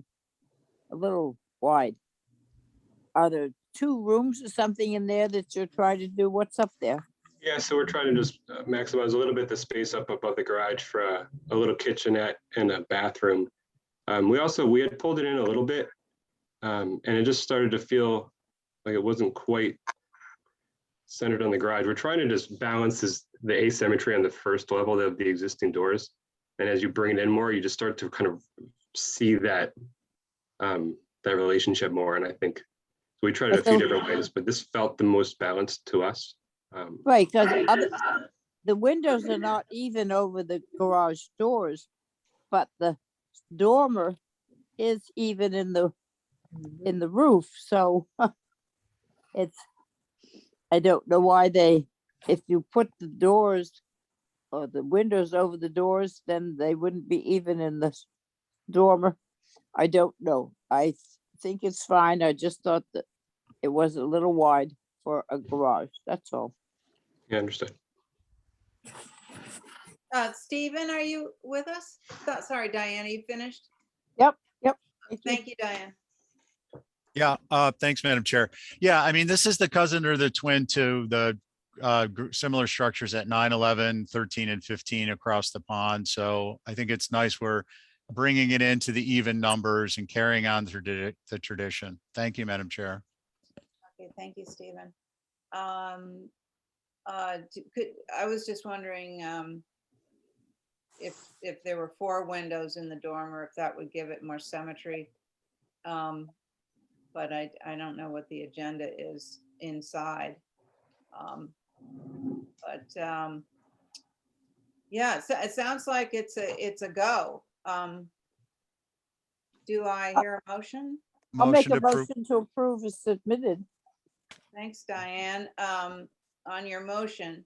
Are there 2 rooms or something in there that you're trying to do? What's up there? Yeah, so we're trying to just maximize a little bit the space up above the garage for a little kitchenette and a bathroom. We had pulled it in a little bit, and it just started to feel like it wasn't quite centered on the garage. We're trying to just balance the asymmetry on the first level of the existing doors. And as you bring it in more, you just start to kind of see that relationship more. And I think we tried it a few different ways, but this felt the most balanced to us. Right, because the windows are not even over the garage doors, but the dormer is even in the roof. So I don't know why if you put the doors or the windows over the doors, then they wouldn't be even in the dormer. I don't know. I think it's fine. I just thought that it was a little wide for a garage. That's all. Yeah, understood. Stephen, are you with us? Sorry, Diane, are you finished? Yep. Thank you, Diane. Yeah, thanks, Madam Chair. Yeah, I mean, this is the cousin or the twin to the similar structures at 9, 11, 13, and 15 across the pond. So I think it's nice we're bringing it into the even numbers and carrying on the tradition. Thank you, Madam Chair. Okay, thank you, Stephen. I was just wondering if there were 4 windows in the dormer, if that would give it more symmetry. But I don't know what the agenda is inside. Yeah, so it sounds like it's a go. Do I hear a motion? I'll make a approve. motion to approve as submitted. Thanks, Diane. On your motion,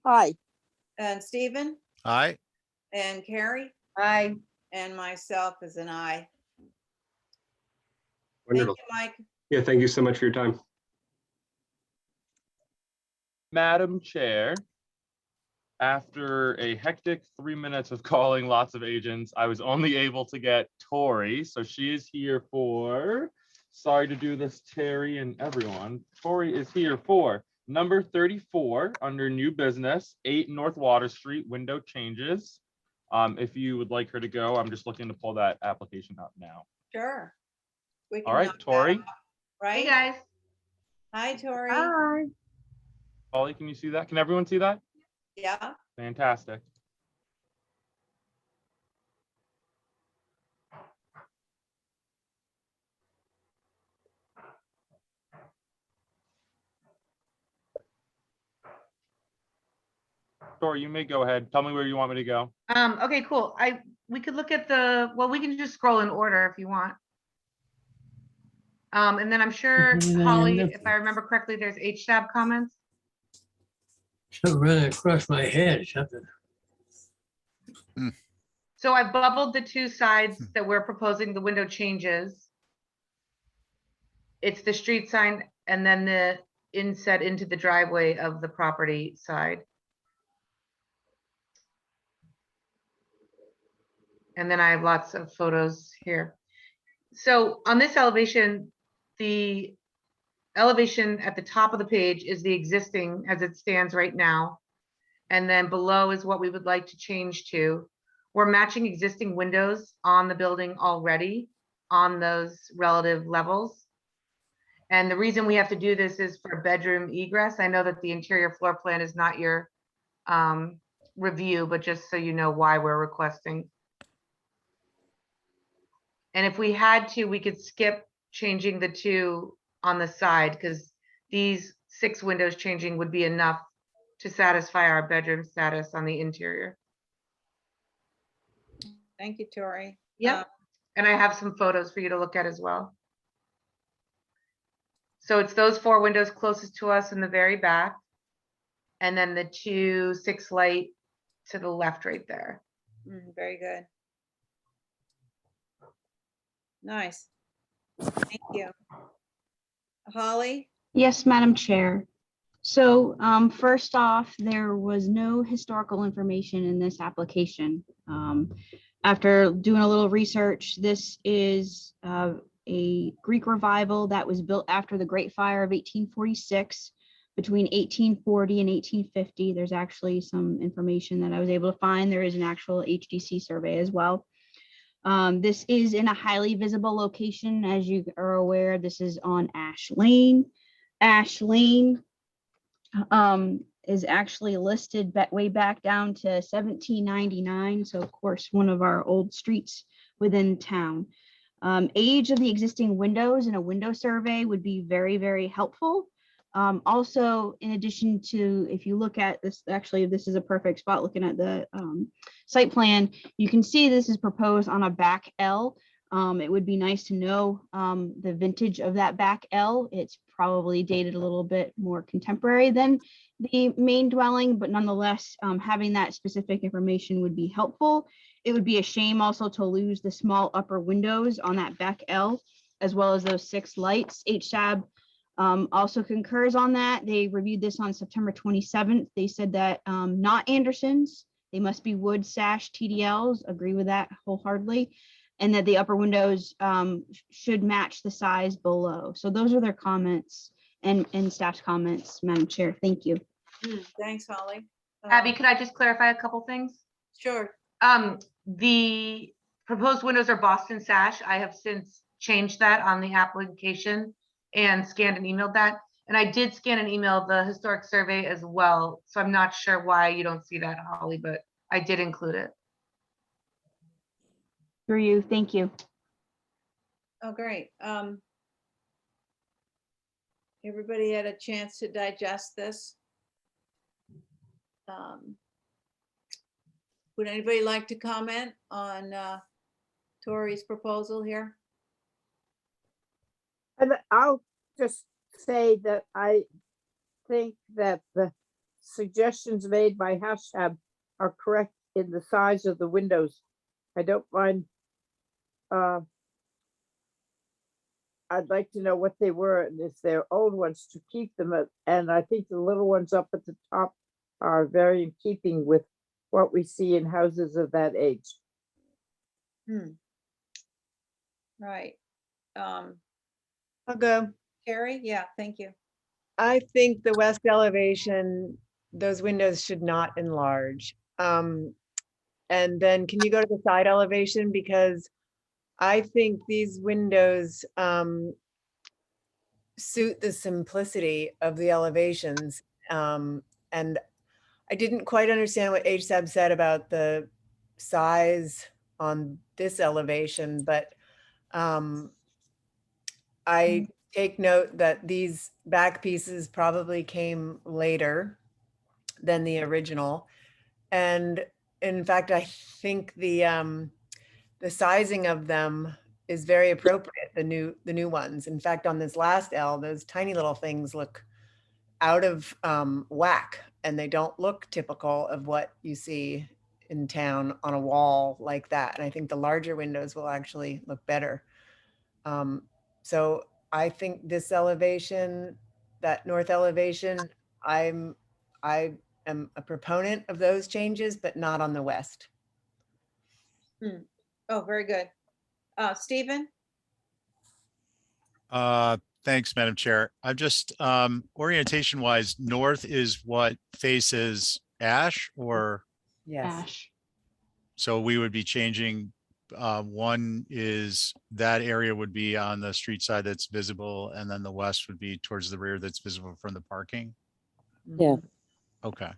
Aye. and Stephen, Aye. and Carrie, Aye. and myself is an aye. Wonderful. Thank you, Mike. Yeah, thank you so much for your time. Madam Chair, after a hectic 3 minutes of calling lots of agents, I was only able to get Tori. So she is here for, sorry to do this, Terry and everyone. Tori is here for number 34 under new business, 8 North Water Street, window changes. If you would like her to go, I'm just looking to pull that application up now. Sure. We can All right, knock that Tori. off, right? Hey, guys. Hi, Tori. Hi. Polly, can you see that? Can everyone see that? Yeah. Fantastic. Tori, you may go ahead. Tell me where you want me to go. Okay, cool. We could look at well, we can just scroll in order if you want. And then I'm sure, Holly, if I remember correctly, there's HSAB comments. Something running across my head, something. So I bubbled the two sides that we're proposing the window changes. It's the street sign and then the inset into the driveway of the property side. And then I have lots of photos here. So on this elevation, the elevation at the top of the page is the existing as it stands right now. And then below is what we would like to change to. We're matching existing windows on the building already on those relative levels. And the reason we have to do this is for bedroom egress. I know that the interior floor plan is not your review, but just so you know why we're requesting. And if we had to, we could skip changing the two on the side because these 6 windows changing would be enough to satisfy our bedroom status on the interior. Thank you, Tori. Yeah. And I have some photos for you to look at as well. So it's those 4 windows closest to us in the very back. And then the 2 6 light to the left right there. Very good. Nice. Thank you. Holly? Yes, Madam Chair. So first off, there was no historical information in this application. After doing a little research, this is a Greek revival that was built after the Great Fire of 1846. Between 1840 and 1850, there's actually some information that I was able to find. There is an actual HDC survey as well. This is in a highly visible location. As you are aware, this is on Ash Lane. Ash Lane is actually listed way back down to 1799. So of course, one of our old streets within town. Age of the existing windows in a window survey would be very, very helpful. Also, in addition to, if you look at this, actually, this is a perfect spot looking at the site plan, you can see this is proposed on a back L. It would be nice to know the vintage of that back L. It's probably dated a little bit more contemporary than the main dwelling, but nonetheless, having that specific information would be helpful. It would be a shame also to lose the small upper windows on that back L, as well as those 6 lights. HSAB also concurs on that. They reviewed this on September 27th. They said that not Andersons, they must be wood sash TDLs, agree with that wholeheartedly, and that the upper windows should match the size below. So those are their comments and staff's comments, Madam Chair. Thank you. Thanks, Holly. Abby, could I just clarify a couple things? Sure. The proposed windows are Boston sash. I have since changed that on the application and scanned and emailed that. And I did scan and email the historic survey as well. So I'm not sure why you don't see that, Holly, but I did include it. Through you, thank you. Oh, great. Everybody had a chance to digest this. Would anybody like to comment on Tori's proposal here? And I'll just say that I think that the suggestions made by HSAB are correct in the size of the windows. I don't mind. I'd like to know what they were and if they're old ones to keep them. And I think the little ones up at the top are very in keeping with what we see in houses of that age. Right. I'll go. Carrie? Yeah, thank you. I think the west elevation, those windows should not enlarge. And then can you go to the side elevation? Because I think these windows suit the simplicity of the elevations. And I didn't quite understand what HSAB said about the size on this elevation, but I take note that these back pieces probably came later than the original. And in fact, I think the sizing of them is very appropriate, the new ones. In fact, on this last L, those tiny little things look out of whack, and they don't look typical of what you see in town on a wall like that. And I think the larger windows will actually look better. So I think this elevation, that north elevation, I am a proponent of those changes, but not on the west. Oh, very good. Stephen? Thanks, Madam Chair. I'm just, orientation wise, north is what faces Ash or? Yes. Ash. So we would be changing, one is that area would be on the street side that's visible, and then the west would be towards the rear that's visible from the parking. Yeah. Okay.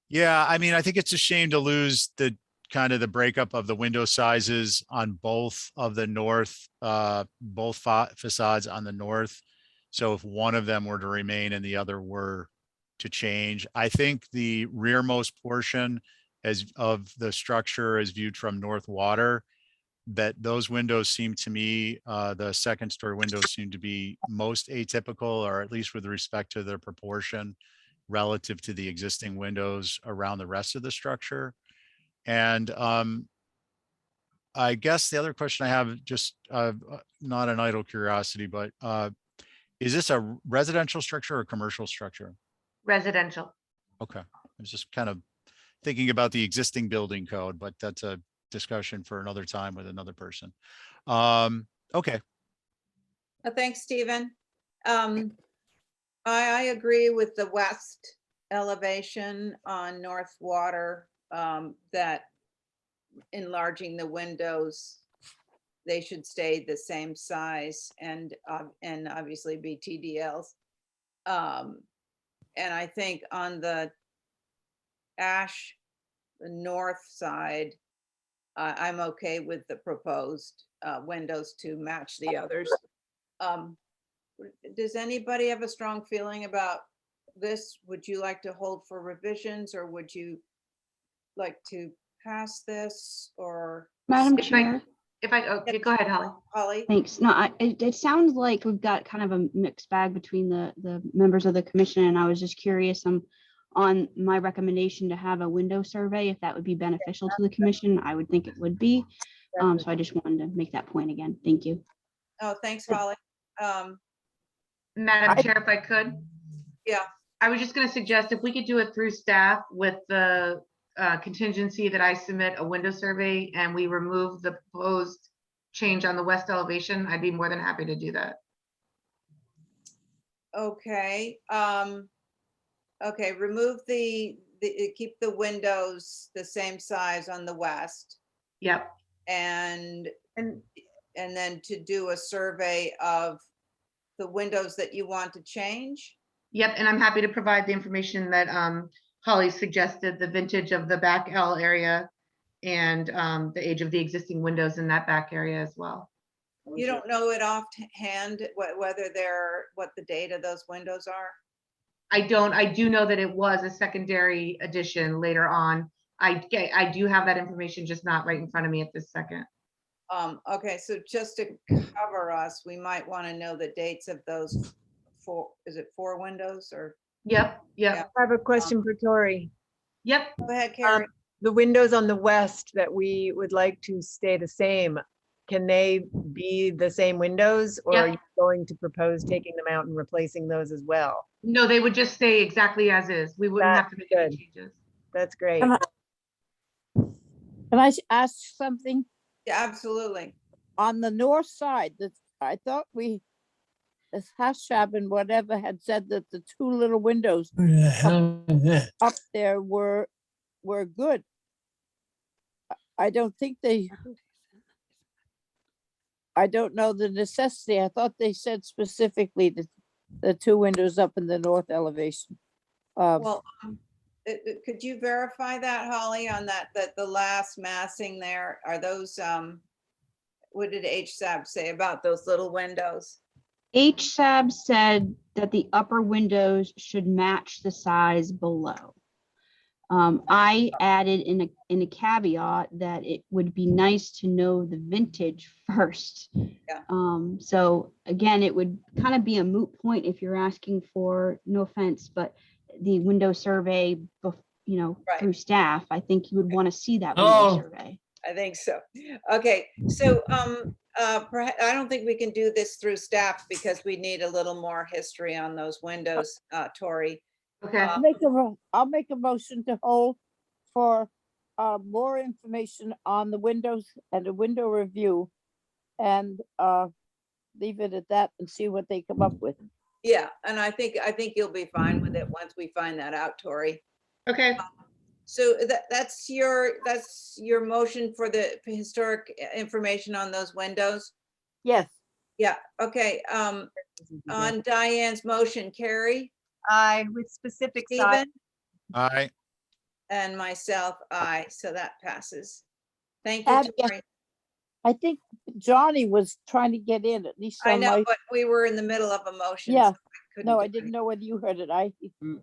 Yeah, I mean, I think it's a shame to lose the kind of the breakup of the window sizes on both of the north, both facades on the north. So if one of them were to remain and the other were to change, I think the rearmost portion as of the structure is viewed from north water, that those windows seem to me, the second story windows seem to be most atypical, or at least with respect to their proportion relative to the existing windows around the rest of the structure. And I guess the other question I have, just not an idle curiosity, but is this a residential structure or commercial structure? Residential. Okay, I was just kind of thinking about the existing building code, but that's a discussion for another time with another person. Okay. Thanks, Stephen. I agree with the west elevation on North Water, that enlarging the windows, they should stay the same size and obviously be TDLs. And I think on the Ash, the north side, I'm okay with the proposed windows to match the others. Does anybody have a strong feeling about this? Would you like to hold for revisions, or would you like to pass this, or? Madam If Chair. okay, go ahead, Holly. Holly? Thanks. No, it sounds like we've got kind of a mixed bag between the members of the commission, and I was just curious on my recommendation to have a window survey, if that would be beneficial to the commission. I would think it would be. So I just wanted to make that point again. Thank you. Oh, thanks, Holly. Madam Chair, if I could. Yeah. I was just going to suggest if we could do it through staff with the contingency that I submit a window survey and we remove the proposed change on the west elevation, I'd be more than happy to do that. Okay. Okay, remove keep the windows the same size on the west. Yep. And then to do a survey of the windows that you want to change. Yep, and I'm happy to provide the information that Holly suggested, the vintage of the back L area and the age of the existing windows in that back area as well. You don't know it offhand whether what the date of those windows are? I don't. I do know that it was a secondary addition later on. I do have that information, just not right in front of me at this second. Okay, so just to cover us, we might want to know the dates of those is it 4 windows or? Yep. I have a question for Tori. Yep. Go ahead, Carrie. The windows on the west that we would like to stay the same, can they be the same windows, or are you going to propose taking them out and replacing those as well? No, they would just stay exactly as is. We wouldn't have to make any changes. That's great. Can I ask something? Yeah, absolutely. On the north side, I thought as Hashab and whatever had said that the 2 little windows up there were good. I don't think I don't know the necessity. I thought they said specifically that the 2 windows up in the north elevation. Well, could you verify that, Holly, on that the last massing there, are those, what did HSAB say about those little windows? HSAB said that the upper windows should match the size below. I added in a caveat that it would be nice to know the vintage first. So again, it would kind of be a moot point if you're asking for, no offense, but the window survey, through staff. I think you would want to see that window survey. I think so. Okay, so I don't think we can do this through staff because we need a little more history on those windows, Tori. Okay. I'll make a motion to hold for more information on the windows and a window review, and leave it at that and see what they come up with. Yeah, and I think you'll be fine with it once we find that out, Tori. Okay. So that's your motion for the historic information on those windows? Yes. Yeah, okay. On Diane's motion, Carrie? Aye, with specific size. Stephen? Aye. And myself, aye, so that passes. Thank you, Abby, Tori. I think Johnny was trying to get in, at least I on know, my. but we were in the middle of a motion. Yeah. So I No, I couldn't didn't know whether you heard it.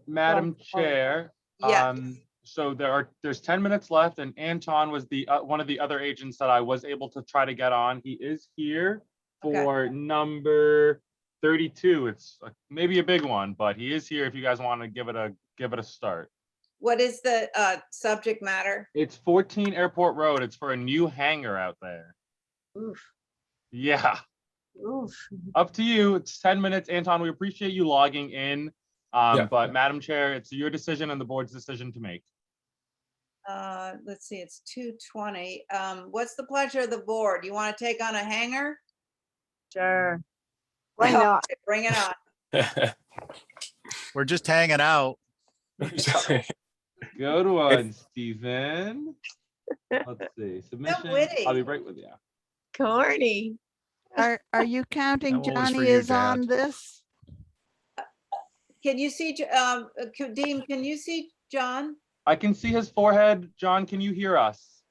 Madam Chair. Yeah. So there's 10 minutes left, and Anton was the one of the other agents that I was able to try to get on. He is here for number 32. It's maybe a big one, but he is here if you guys want to give it a start. What is the subject matter? It's 14 Airport Road. It's for a new hangar out there. Oof. Yeah. Oof. Up to you. It's 10 minutes. Anton, we appreciate you logging in. But Madam Chair, it's your decision and the board's decision to make. Let's see, it's 2:20. What's the pleasure of the board? You want to take on a hangar? Sure. Why not? Bring it on. We're just hanging out. Good one, Stephen. Let's see. Submission. witty. I'll be right with you. Corny. Are you counting That one was for Johnny you, is on Dad. this? Can you see, Dean, can you see John? I can see his forehead. John, can you hear us?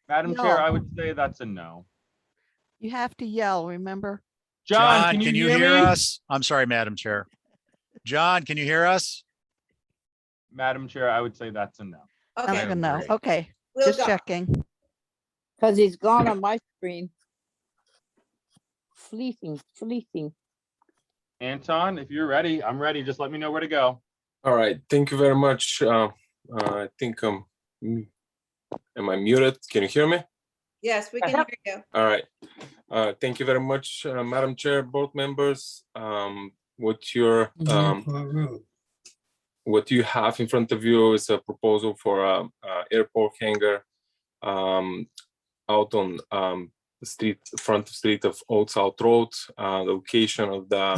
Madam Chair, I would say that's a no. You have to yell, remember? John, can you hear me? us? I'm sorry, Madam Chair. John, can you hear us? Madam Chair, I would say that's a no. Okay. I don't know. Okay, We'll just go. checking. Because he's gone on my screen. Fleeting. Anton, if you're ready, I'm ready. Just let me know where to go. All right, thank you very much. I think am I muted? Can you hear me? Yes, we can hear you. All right. Thank you very much, Madam Chair, board members. What you have in front of you is a proposal for a airport hangar out on the front street of Old South Road. The location of the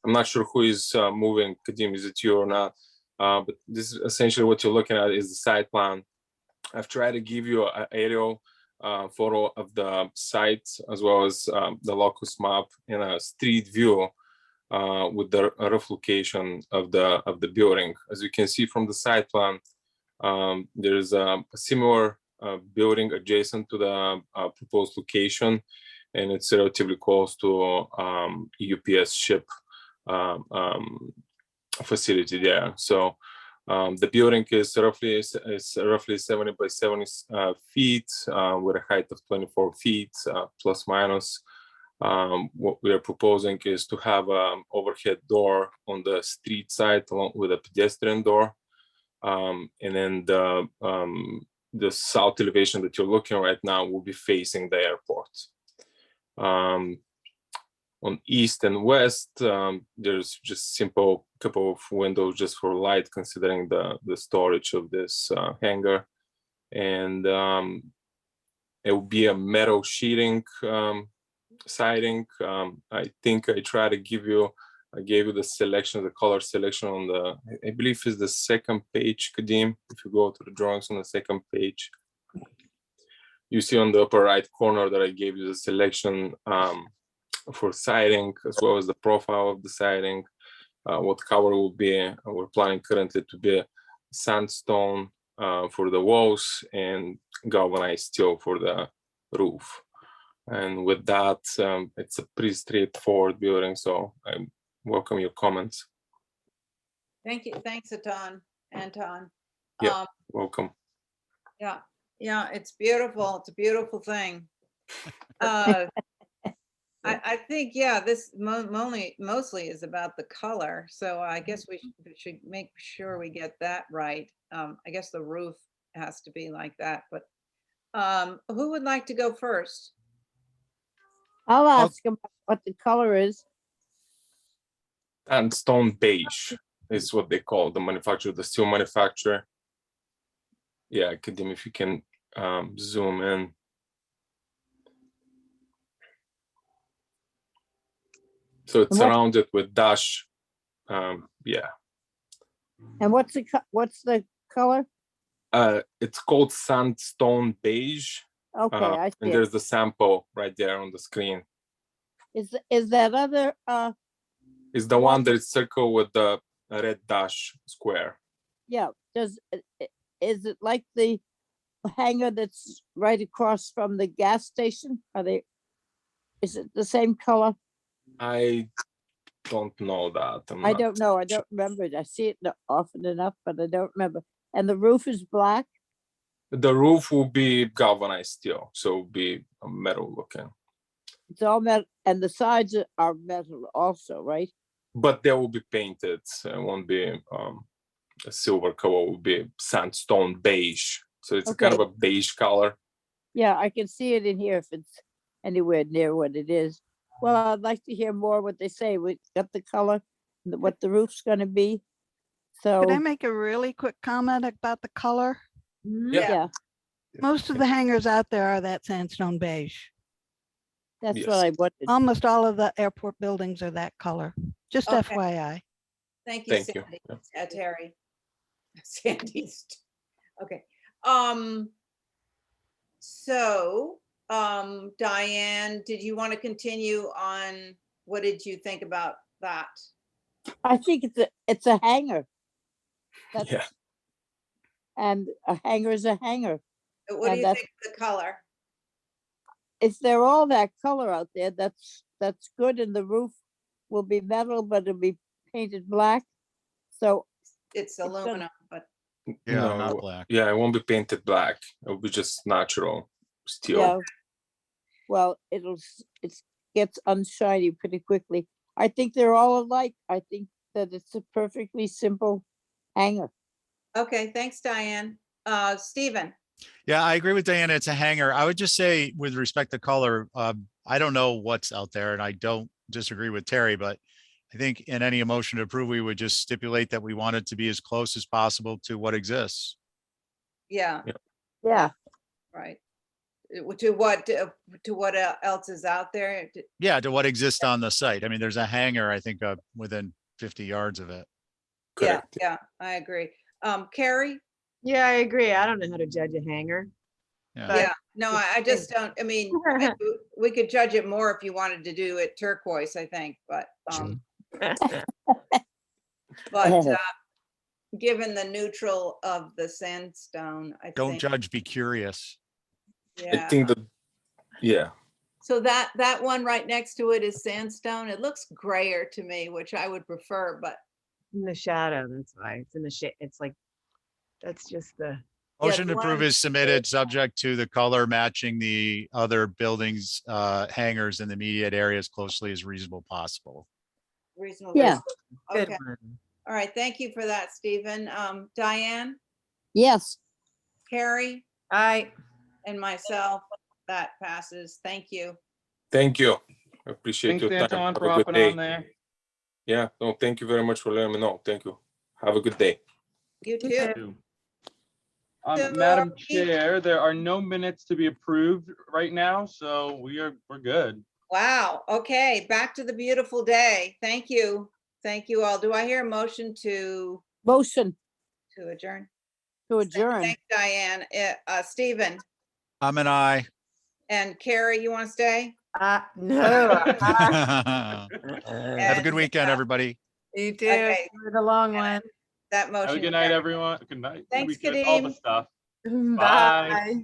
I'm not sure who is moving. Kadim, is it you or not? But this is essentially what you're looking at is the site plan. I've tried to give you an aerial photo of the site as well as the locus map in a street view with the rough location of the building. As you can see from the site plan, there's a similar building adjacent to the proposed location, and it's relatively close to UPS ship facility there. So the building is roughly 70 by 70 feet with a height of 24 feet plus minus. What we are proposing is to have an overhead door on the street side along with a pedestrian door, and then the south elevation that you're looking at right now will be facing the airport. On east and west, there's just simple couple of windows just for light, considering the storage of this hangar. And it will be a metal sheeting siding. I think I try to give you, I gave you the selection, the color selection on the, I believe is the second page, Kadim. If you go to the drawings on the second page, you see on the upper right corner that I gave you the selection for siding, as well as the profile of the siding, what color will be. We're planning currently to be sandstone for the walls and galvanized steel for the roof. And with that, it's a pretty straightforward building, so I welcome your comments. Thank you. Thanks, Anton. Yeah, welcome. Yeah, it's beautiful. It's a beautiful thing. I think, yeah, this mostly is about the color. So I guess we should make sure we get that right. I guess the roof has to be like that, but who would like to go first? I'll ask him what the color is. Sandstone beige is what they call the manufacturer, the steel manufacturer. Yeah, Kadim, if you can zoom in. So it's surrounded with dash. Yeah. And what's the color? It's called sandstone beige. Okay, I see and it. there's the sample right there on the screen. Is that other Is the one that is circle with the red dash square. yeah, is it like the hangar that's right across from the gas station? Is it the same color? I don't know that. I don't know. I don't remember it. I see it often enough, but I don't remember. And the roof is black? The roof will be galvanized steel, so it'll be metal looking. It's all metal, and the sides are metal also, right? But they will be painted. It won't be a silver color, will be sandstone beige. So it's a kind of a beige color. Yeah, I can see it in here if it's anywhere near what it is. Well, I'd like to hear more what they say. We got the color, what the roof's gonna be. So. Could I make a really quick comment about the color? Yeah. Most of the hangars out there are that sandstone beige. That's what I wanted. Almost all of the airport buildings are that color. Just Okay. FYI. Thank you, Thank you. Sandy. Terry. Sandy's. Okay. So, Diane, did you want to continue on? What did you think about that? I think it's a hangar. Yeah. And a hangar is a hangar. What do you think of the color? If they're all that color out there, that's good. And the roof will be metal, but it'll be painted black. So it's aluminum, but Yeah, No, not black. Yeah, it won't be painted black. It'll be just natural steel. yeah. Well, it gets unshiny pretty quickly. I think they're all alike. I think that it's a perfectly simple hangar. Okay, thanks, Diane. Stephen. Yeah, I agree with Diana. It's a hanger. I would just say with respect to color, I don't know what's out there and I don't disagree with Terry, but I think in any motion to approve, we would just stipulate that we want it to be as close as possible to what exists. Yeah. Yeah. Right. To what else is out there? Yeah, to what exists on the site. I mean, there's a hangar, I think, within 50 yards of it. Correct. Yeah, I agree. Carrie? Yeah, I agree. I don't know how to judge a hangar. Yeah, no, I just don't. I mean, we could judge it more if you wanted to do it turquoise, I think, but given the neutral of the sandstone, I Don't think. judge, be curious. Yeah. I think that, yeah. So that one right next to it is sandstone. It looks grayer to me, which I would prefer, but. In the shadow, that's why it's in the shade. It's like, that's just the. Motion to approve is submitted subject to the color matching the other buildings, hangars in the immediate area as closely as reasonable possible. Reasonable. Yeah. Okay. All right. Thank you for that, Stephen. Diane? Yes. Carrie? Aye. And myself, that passes. Thank you. Thank you. I appreciate Thanks, your time. Anton, Have for a good hopping day. on there. Yeah, no, thank you very much for letting me know. Thank you. Have a good day. You too. Madam Chair, there are no minutes to be approved right now, so we're good. Wow. Okay. Back to the beautiful day. Thank you. Thank you all. Do I hear a motion to adjourn? To adjourn. Thanks, Diane. Stephen I'm an aye. and Carrie, you want to stay? No. Have a good weekend, everybody. You too. Okay. For the long one. That motion. Have a good night, everyone. Good night. Thanks, Good weekend, all the Kadeem. stuff. Bye.